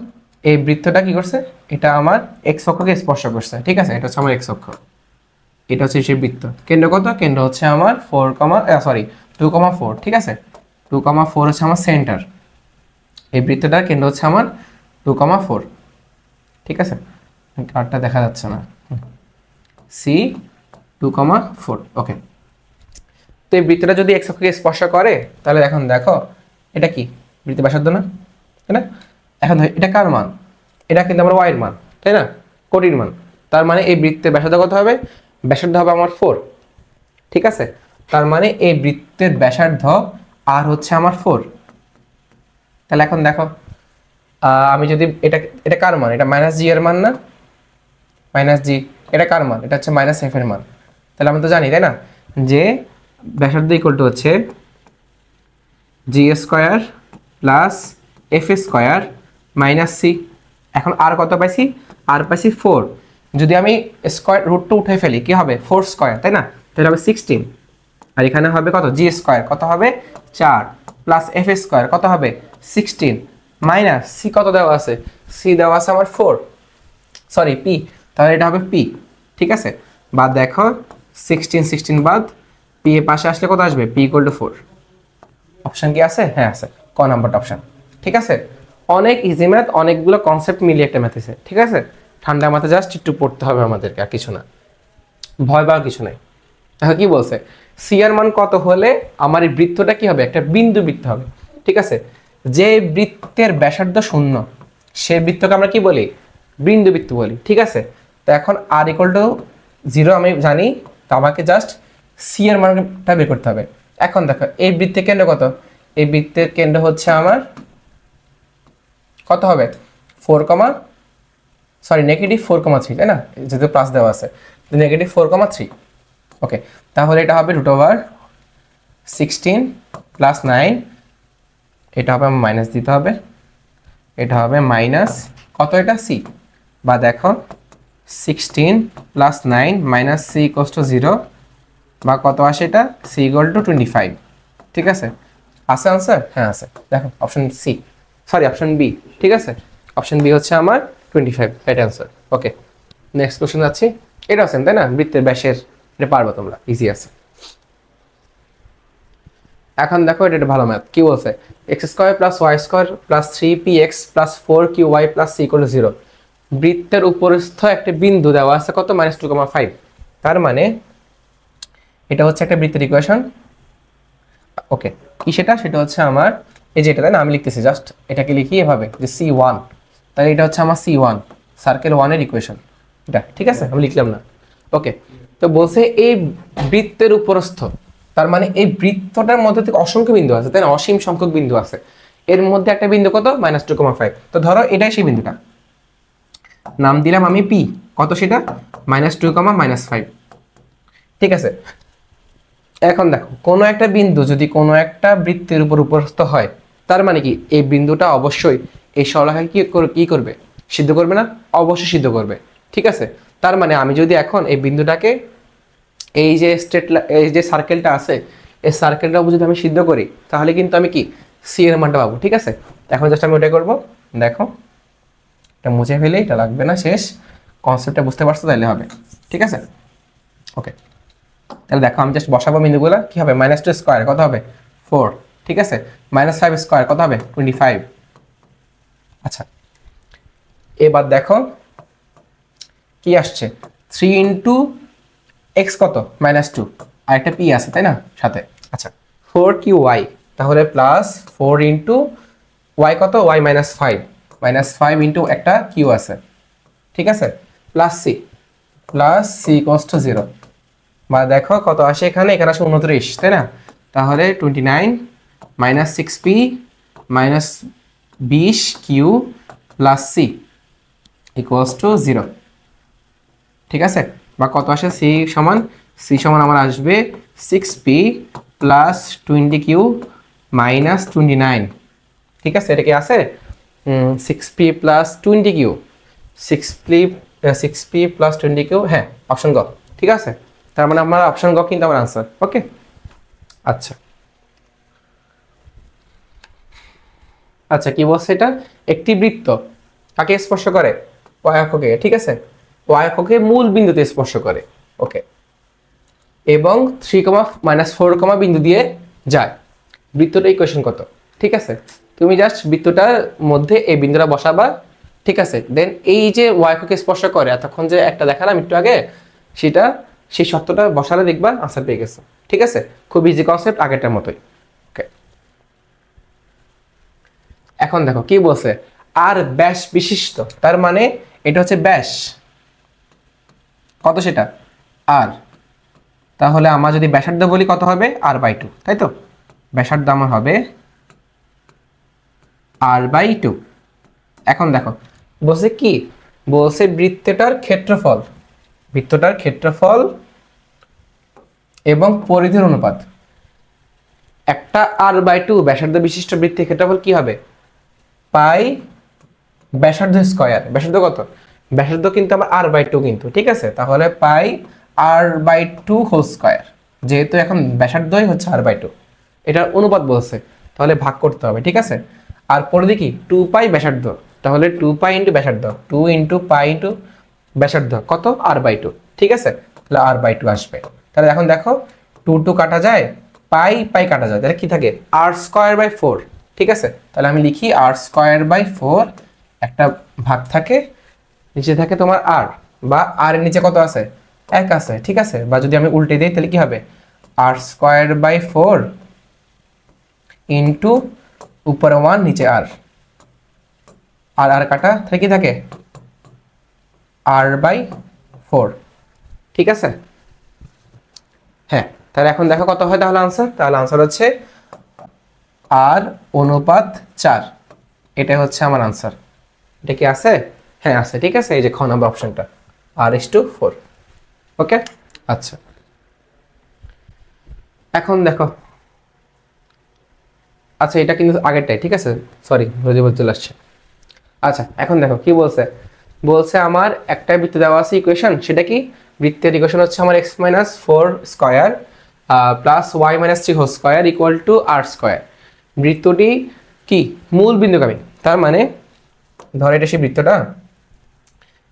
এই বৃত্তটা কি করছে, এটা আমার এক্স অক্ষকে স্পর্শ করছে। ঠিক আছে, এটা হচ্ছে আমার এক্স অক্ষ, এটা হচ্ছে সেই বৃত্ত, কেন্দ্র কত, কেন্দ্র হচ্ছে আমার 2,4। ঠিক আছে, 2,4 হচ্ছে আমার সেন্টার, এই বৃত্তটার কেন্দ্র হচ্ছে আমার 2,4। ঠিক আছে, কার্ডটা দেখা যাচ্ছে না, সি 2,4। ওকে, তো এই বৃত্তটা যদি এক্স অক্ষকে স্পর্শ করে তাহলে এখন দেখো এটা কি বৃত্তের ব্যাসার্ধ না, তাই না। এখন এটা কার মান, এটা কিন্তু আমার ওয়াইয়ের মান, তাই না, কোটির মান। তার মানে এই বৃত্তের ব্যাসার্ধ কত হবে, ব্যাসার্ধ হবে আমার 4। ঠিক আছে, তার মানে এই বৃত্তের ব্যাসার্ধ আর হচ্ছে আমার 4। তাহলে এখন দেখো আমি যদি এটা, এটা কার মান, এটা মাইনাস জি এর মান না, মাইনাস জি, এটা কার মান, এটা হচ্ছে মাইনাস এফ এর মান। তাহলে আমরা তো জানি তাই না যে ব্যাসার্ধ ইকুয়াল টু হচ্ছে g square plus f square minus c. এখন আর কত পাইছি, আর পাইছি 4। যদি আমি স্কোয়ার রুটটা উঠে ফেলি কি হবে, 4 স্কোয়ার, তাই না, তাহলে হবে 16। আর এখানে হবে কত, জি স্কোয়ার কত হবে 4 প্লাস এফ স্কোয়ার কত হবে 16 মাইনাস সি কত দেওয়া আছে, সি দেওয়া আছে আমার 4, সরি পি, তাহলে এটা হবে পি। ঠিক আছে, বা দেখো 16 বাদ পি এর পাশে আসলে কত আসবে, পি ইকুয়াল টু 4। অপশন কি আছে, হ্যাঁ আছে, ক নাম্বারটা অপশন। ঠিক আছে, অনেক ইজি ম্যাথ, অনেকগুলো কনসেপ্ট মিলিয়ে একটা ম্যাথ আছে। ঠিক আছে, ঠান্ডা মাথায় জাস্ট একটু পড়তে হবে আমাদেরকে, আর কিছু না, ভয় পাওয়ার কিছু নাই। দেখো কি বলছে, সি এর মান কত হলে আমার এই বৃত্তটা কি হবে, একটা বিন্দু বৃত্ত হবে। ঠিক আছে, যে বৃত্তের ব্যাসার্ধ 0 সে বৃত্তকে আমরা কি বলি, বিন্দু বৃত্ত বলি। ঠিক আছে, তো এখন আর ইকুয়াল টু 0 আমি জানি, তো আমাকে জাস্ট সি এর মানটা বের করতে হবে। এখন দেখো এই বৃত্তের কেন্দ্র কত, এই বৃত্তের কেন্দ্র হচ্ছে আমার কত হবে 4, সরি নেগেটিভ 4,3, তাই না, যেহেতু প্লাস দেওয়া আছে, নেগেটিভ 4,3। ওকে, তাহলে এটা হবে √16 প্লাস 9, এটা হবে মাইনাস দিতে হবে, এটা হবে মাইনাস কত, এটা সি, বা দেখো 16 plus 9 minus C equals to 0, বা কত আসে এটা, সি ইকুয়াল টু 25। ঠিক আছে, আছে আনসার, হ্যাঁ আছে, দেখো option C, sorry option B. ঠিক আছে, অপশন বি হচ্ছে আমার 25, right answer. Okay, next question যাচ্ছি, এটা আছেন তাই না, বৃত্তের ব্যাসের, এটা পারবো তোমরা, ইজি আছে। এখন দেখো এটা ভালো ম্যাথ, কি বলছে, X square plus Y square plus 3px plus 4qy plus C equal to 0। বৃত্তের উপরস্থ একটা বিন্দু দেওয়া আছে কত, -2,5। তার মানে এটা হচ্ছে একটা বৃত্তের ইকুয়েশন। ওকে, কি সেটা, সেটা হচ্ছে আমার এই যেটা, তাই না, আমি লিখতেছি জাস্ট এটাকে লিখি এভাবে যে C1, তাহলে এটা হচ্ছে আমার C1, সার্কেল 1 এর ইকুয়েশন এটা। ঠিক আছে, আমি লিখলাম না। ওকে, তো বলছে এই বৃত্তের উপরস্থ, তার মানে এই বৃত্তটার মধ্যে থেকে অসংখ্য বিন্দু আছে, তাই না, অসীম সংখ্যক বিন্দু আছে, এর মধ্যে একটা বিন্দু কত, -2,5। তো ধরো এটাই সেই বিন্দুটা, নাম দিলাম আমি পি, কত সেটা, -2,-5। ঠিক আছে, এখন দেখো কোনো একটা বিন্দু যদি কোনো একটা বৃত্তের উপর উপরস্থ হয়, তার মানে কি এই বিন্দুটা অবশ্যই এই সরলরেখাকে কি করবে, সিদ্ধ করবে না, অবশ্যই সিদ্ধ করবে। ঠিক আছে, তার মানে আমি যদি এখন এই বিন্দুটাকে এই যে এই যে সার্কেলটা আছে, এই সার্কেলটা যদি আমি সিদ্ধ করি তাহলে কিন্তু আমি কি সি এর মানটা পাবো। ঠিক আছে, এখন জাস্ট আমি ওটাই করবো, দেখো এটা মুছে ফেলে, এটা লাগবে না, শেষ, কনসেপ্টটা বুঝতে পারছো তাইলে হবে। ঠিক আছে, ওকে, তাহলে দেখো আমি জাস্ট বসাবো বিন্দুগুলো, কি হবে, -2 স্কোয়ার কত হবে 4। ঠিক আছে, -5 স্কোয়ার কত হবে 25। আচ্ছা, এবার দেখো কি আসছে, 3 ইন্টু এক্স কত, -2, আর একটা পি আছে তাই না সাথে। আচ্ছা, 4qy, তাহলে প্লাস 4 ইন্টু ওয়াই কত, y -5, -5 ইন্টু একটা কিউ আছে, ঠিক আছে, প্লাস সি ইকুয়ালস টু 0। বা দেখো কত আসে এখানে, এখানে আসে 29, তাই না? তাহলে 29 - 6p - 20q plus C equals to 0, ঠিক আছে। বা কত আসে, সি সমান আমার আসবে 6p প্লাস 20q মাইনাস 29, ঠিক আছে। এটা কি আছে 6p plus 20q, 6p plus 20q, হ্যাঁ অপশন গ, ঠিক আছে। তার মানে আমার অপশন গ কিন্তু আমার আনসার। ওকে, আচ্ছা আচ্ছা কি বলছে এটা, একটি বৃত্ত কাকে স্পর্শ করে, y অক্ষকে, ঠিক আছে, y অক্ষকে মূল বিন্দুতে স্পর্শ করে, ওকে, এবং 3, -4 বিন্দু দিয়ে যায়। বৃত্তটার ইকুয়েশন কত, ঠিক আছে। তুমি জাস্ট বৃত্তটার মধ্যে এই বিন্দুটা বসাবা, ঠিক আছে। দেন এই যে y অক্ষকে স্পর্শ করে, এতক্ষণ যে একটা দেখালাম একটু আগে, সেটা সেই শর্তটা বসালে দেখবা আনসার পেয়ে গেছে, ঠিক আছে। খুব ইজি কনসেপ্ট, আগেরটার মতোই। ওকে, এখন দেখো কি বলছে, আর ব্যাস বিশিষ্ট, তার মানে এটা হচ্ছে ব্যাস কত সেটা আর, তাহলে আমরা যদি ব্যাসার্ধ বলি কত হবে r/2, তাই তো। ব্যাসার্ধ আমার হবে r/2। এখন দেখো বলছে কি, বলছে বৃত্তটার ক্ষেত্রফল এবং পরিধির অনুপাত। একটা r/2 ব্যাসার্ধ বিশিষ্ট বৃত্তের ক্ষেত্রফল কি হবে, পাই ব্যাসার্ধ স্কয়ার। ব্যাসার্ধ কত, ব্যাসার্ধ কিন্তু আমার r/2 কিন্তু, ঠিক আছে। তাহলে পাই r/2 হোল স্কয়ার, যেহেতু এখন ব্যাসার্ধই হচ্ছে r/2, এটার অনুপাত বলছে, তাহলে ভাগ করতে হবে, ঠিক আছে। আর পরিধি কি 2π ব্যাসার্ধ, তাহলে 2π ইন্টু ব্যাসার্ধ, 2 ইন্টু পাই ইন্টু ব্যাসার্ধ কত r/2, ঠিক আছে। তাহলে r/2 আসবে। তাহলে এখন দেখো 2 কাটা যায়, পাই কাটা যায়, তাহলে কি থাকে r²/4, ঠিক আছে। তাহলে আমি লিখি r²/4, একটা ভাগ থাকে, নিচে থাকে তোমার r, বা r এর নিচে কত আছে 1 আছে, ঠিক আছে। বা যদি আমি উল্টে দিই তাহলে কি হবে r²/4 ইন্টু উপরে 1 নিচে r, আর কাটা তাহলে কি থাকে r/4, ঠিক আছে। হ্যাঁ, তাহলে এখন দেখো কত হয় তাহলে আনসার, তাহলে আনসার হচ্ছে r/4, এটা হচ্ছে আমার আনসার। এটা কি আছে, হ্যাঁ আছে, ঠিক আছে। এই যে খ নম্বর অপশনটা r/4, ওকে, আচ্ছা। এখন দেখো, আচ্ছা এটা কিন্তু আগেরটাই, ঠিক আছে, সরি রোজে চলে আসছে। আচ্ছা এখন দেখো কি বলছে, বলছে আমার একটা বৃত্ত দেওয়া আছে ইকুয়েশন, সেটা কি, বৃত্তের ইকুয়েশন হচ্ছে আমার x-4 square plus y-3 whole square equal to r²। বৃত্তটি কি মূল বিন্দুগামী, তার মানে ধর এটা সেই বৃত্তটা,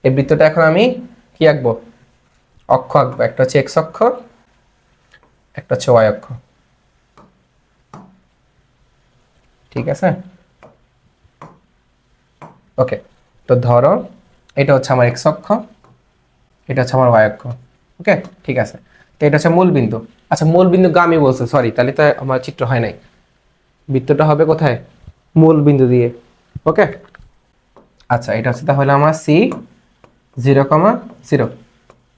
এই বৃত্তটা এখন আমি কি আঁকবো, অক্ষ আঁকবো, একটা হচ্ছে x অক্ষ, একটা হচ্ছে y অক্ষ, ঠিক আছে। ওকে, তো ধরো এটা হচ্ছে আমার x অক্ষ, এটা হচ্ছে আমার y অক্ষ, ওকে, ঠিক আছে। তো এটা হচ্ছে মূল বিন্দু। আচ্ছা মূল বিন্দু গামী বলছে, সরি, তাহলে তো আমার চিত্র হয় নাই। বৃত্তটা হবে কোথায়, মূল বিন্দু দিয়ে, ওকে। আচ্ছা এটা হচ্ছে তাহলে আমার c 0,0,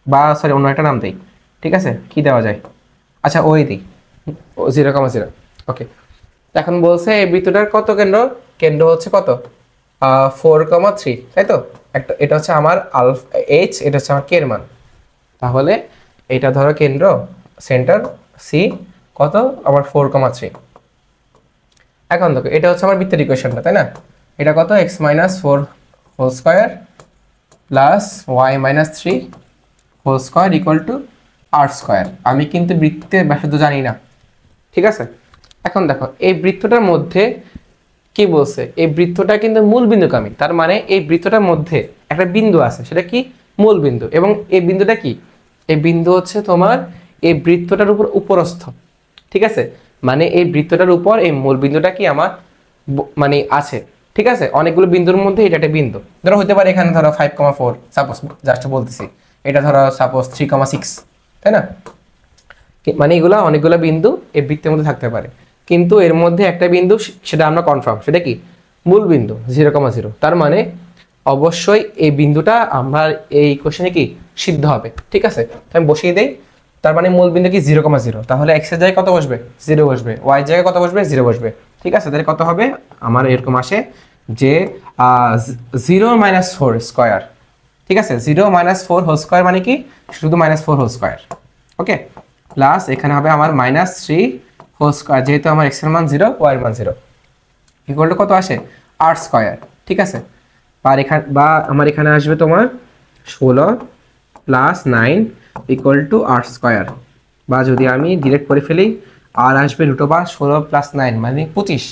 বা সরি অন্য একটা নাম দেই, ঠিক আছে। কি দেওয়া যায়, আচ্ছা ওই দিই 0,0, ওকে। এখন বলছে এই বৃত্তটার কত কেন্দ্র, কেন্দ্র হচ্ছে কত 4,3, তাই তো। একটা এটা হচ্ছে আমার h, এটা হচ্ছে আমার k এর মান, তাহলে এটা ধরো কেন্দ্র, সেন্টার c কত আমার 4,3। এখন দেখো এটা হচ্ছে আমার বৃত্তের ইকুয়েশনটা, তাই না। এটা কত x-4 whole square plus y-3 whole square equal to r²। আমি কিন্তু বৃত্তের ব্যাসার্ধ জানি না, ঠিক আছে। এখন দেখো এই বৃত্তটার মধ্যে কি বলছে, এই বৃত্তটা কিন্তু মূল বিন্দুগামী, তার মানে এই বৃত্তটার মধ্যে একটা বিন্দু আছে, সেটা কি মূল বিন্দু, এবং এই বিন্দুটা কি, এই বিন্দু হচ্ছে তোমার এই বৃত্তটার উপর উপরস্থ, ঠিক আছে। মানে এই বৃত্তটার উপর এই মূল বিন্দুটা কি আমার মানে আছে, ঠিক আছে। অনেকগুলো বিন্দুর মধ্যে এটা একটা বিন্দু, ধরো হতে পারে এখানে ধরো 5,4, সাপোজ জাস্ট বলতেছি, এটা ধরো সাপোজ 3,6, তাই না। মানে এগুলা অনেকগুলো বিন্দু এই বৃত্তের মধ্যে থাকতে পারে, কিন্তু এর মধ্যে একটা বিন্দু, সেটা আমরা কনফার্ম, সেটা কি মূল বিন্দু 0,0, তার মানে অবশ্যই এই বিন্দুটা আমার এই ইকুয়েশনে কি সিদ্ধ হবে। ঠিক আছে, তো আমি বসিয়ে দেই। তার মানে মূল বিন্দু কি 0,0, তাহলে x এর জায়গায় কত বসবে? 0 বসবে, y এর জায়গায় কত বসবে? 0 বসবে। ঠিক আছে, তাহলে কত হবে আমার এরকম আসে যে 0 - 4 স্কয়ার। ঠিক আছে, 0 - 4 হোল স্কয়ার মানে কি শুধু -4 হোল স্কয়ার। ওকে, প্লাস এখানে হবে আমার -3 হোল স্কয়ার, যেহেতু আমার x এর মান 0, y এর মান 0, ইকুয়াল টু কত আসে? r square. ঠিক আছে, বা আমার এখানে আসবে তোমার 16 + 9 ইকুয়াল টু r স্কয়ার, বা যদি আমি ডিরেক্ট করে ফেলি r আসবে √16 + 9 মানে 25,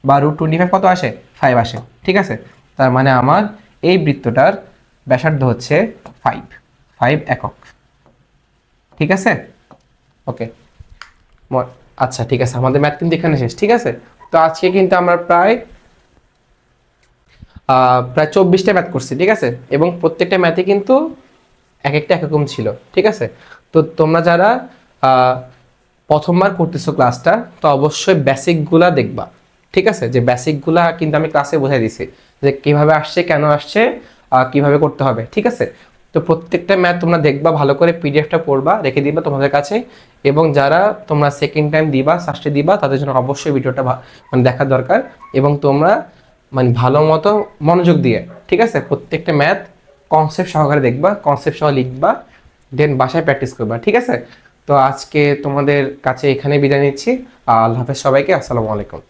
বা √25 কত আসে? 5 আসে। ঠিক আছে, তার মানে আমার এই বৃত্তটার ব্যাসার্ধ হচ্ছে 5 একক। ঠিক আছে, ওকে। আচ্ছা ঠিক আছে, আমাদের ম্যাথ কিন্তু এখানে শেষ। ঠিক আছে, তো আজকে কিন্তু আমরা প্রায় 24টা ম্যাথ করছি। ঠিক আছে, এবং প্রত্যেকটা ম্যাথে কিন্তু এক একটা একরকম ছিল। ঠিক আছে, তো তোমরা যারা প্রথমবার করতেছো ক্লাসটা, তো অবশ্যই বেসিকগুলা দেখবা। ঠিক আছে, যে বেসিকগুলা কিন্তু আমি ক্লাসে বোঝাই দিছি যে কিভাবে আসছে, কেন আসছে, কিভাবে করতে হবে। ঠিক আছে, তো প্রত্যেকটা ম্যাথ তোমরা দেখবা, ভালো করে পিডিএফটা পড়বা, রেখে দিবা তোমাদের কাছে। এবং যারা তোমরা সেকেন্ড টাইম দিবা, সার্চে দিবা, তাদের জন্য অবশ্যই ভিডিওটা মানে দেখা দরকার। এবং তোমরা মানে ভালো মতো মনোযোগ দিয়ে, ঠিক আছে, প্রত্যেকটা ম্যাথ কনসেপ্ট সহকারে দেখবা, কনসেপ্ট সহ লিখবা, দেন বাসায় প্র্যাকটিস করবা। ঠিক আছে, তো আজকে তোমাদের কাছে এখানে বিদায় নিচ্ছি। আল্লাহ হাফেজ সবাইকে, আসসালামু আলাইকুম।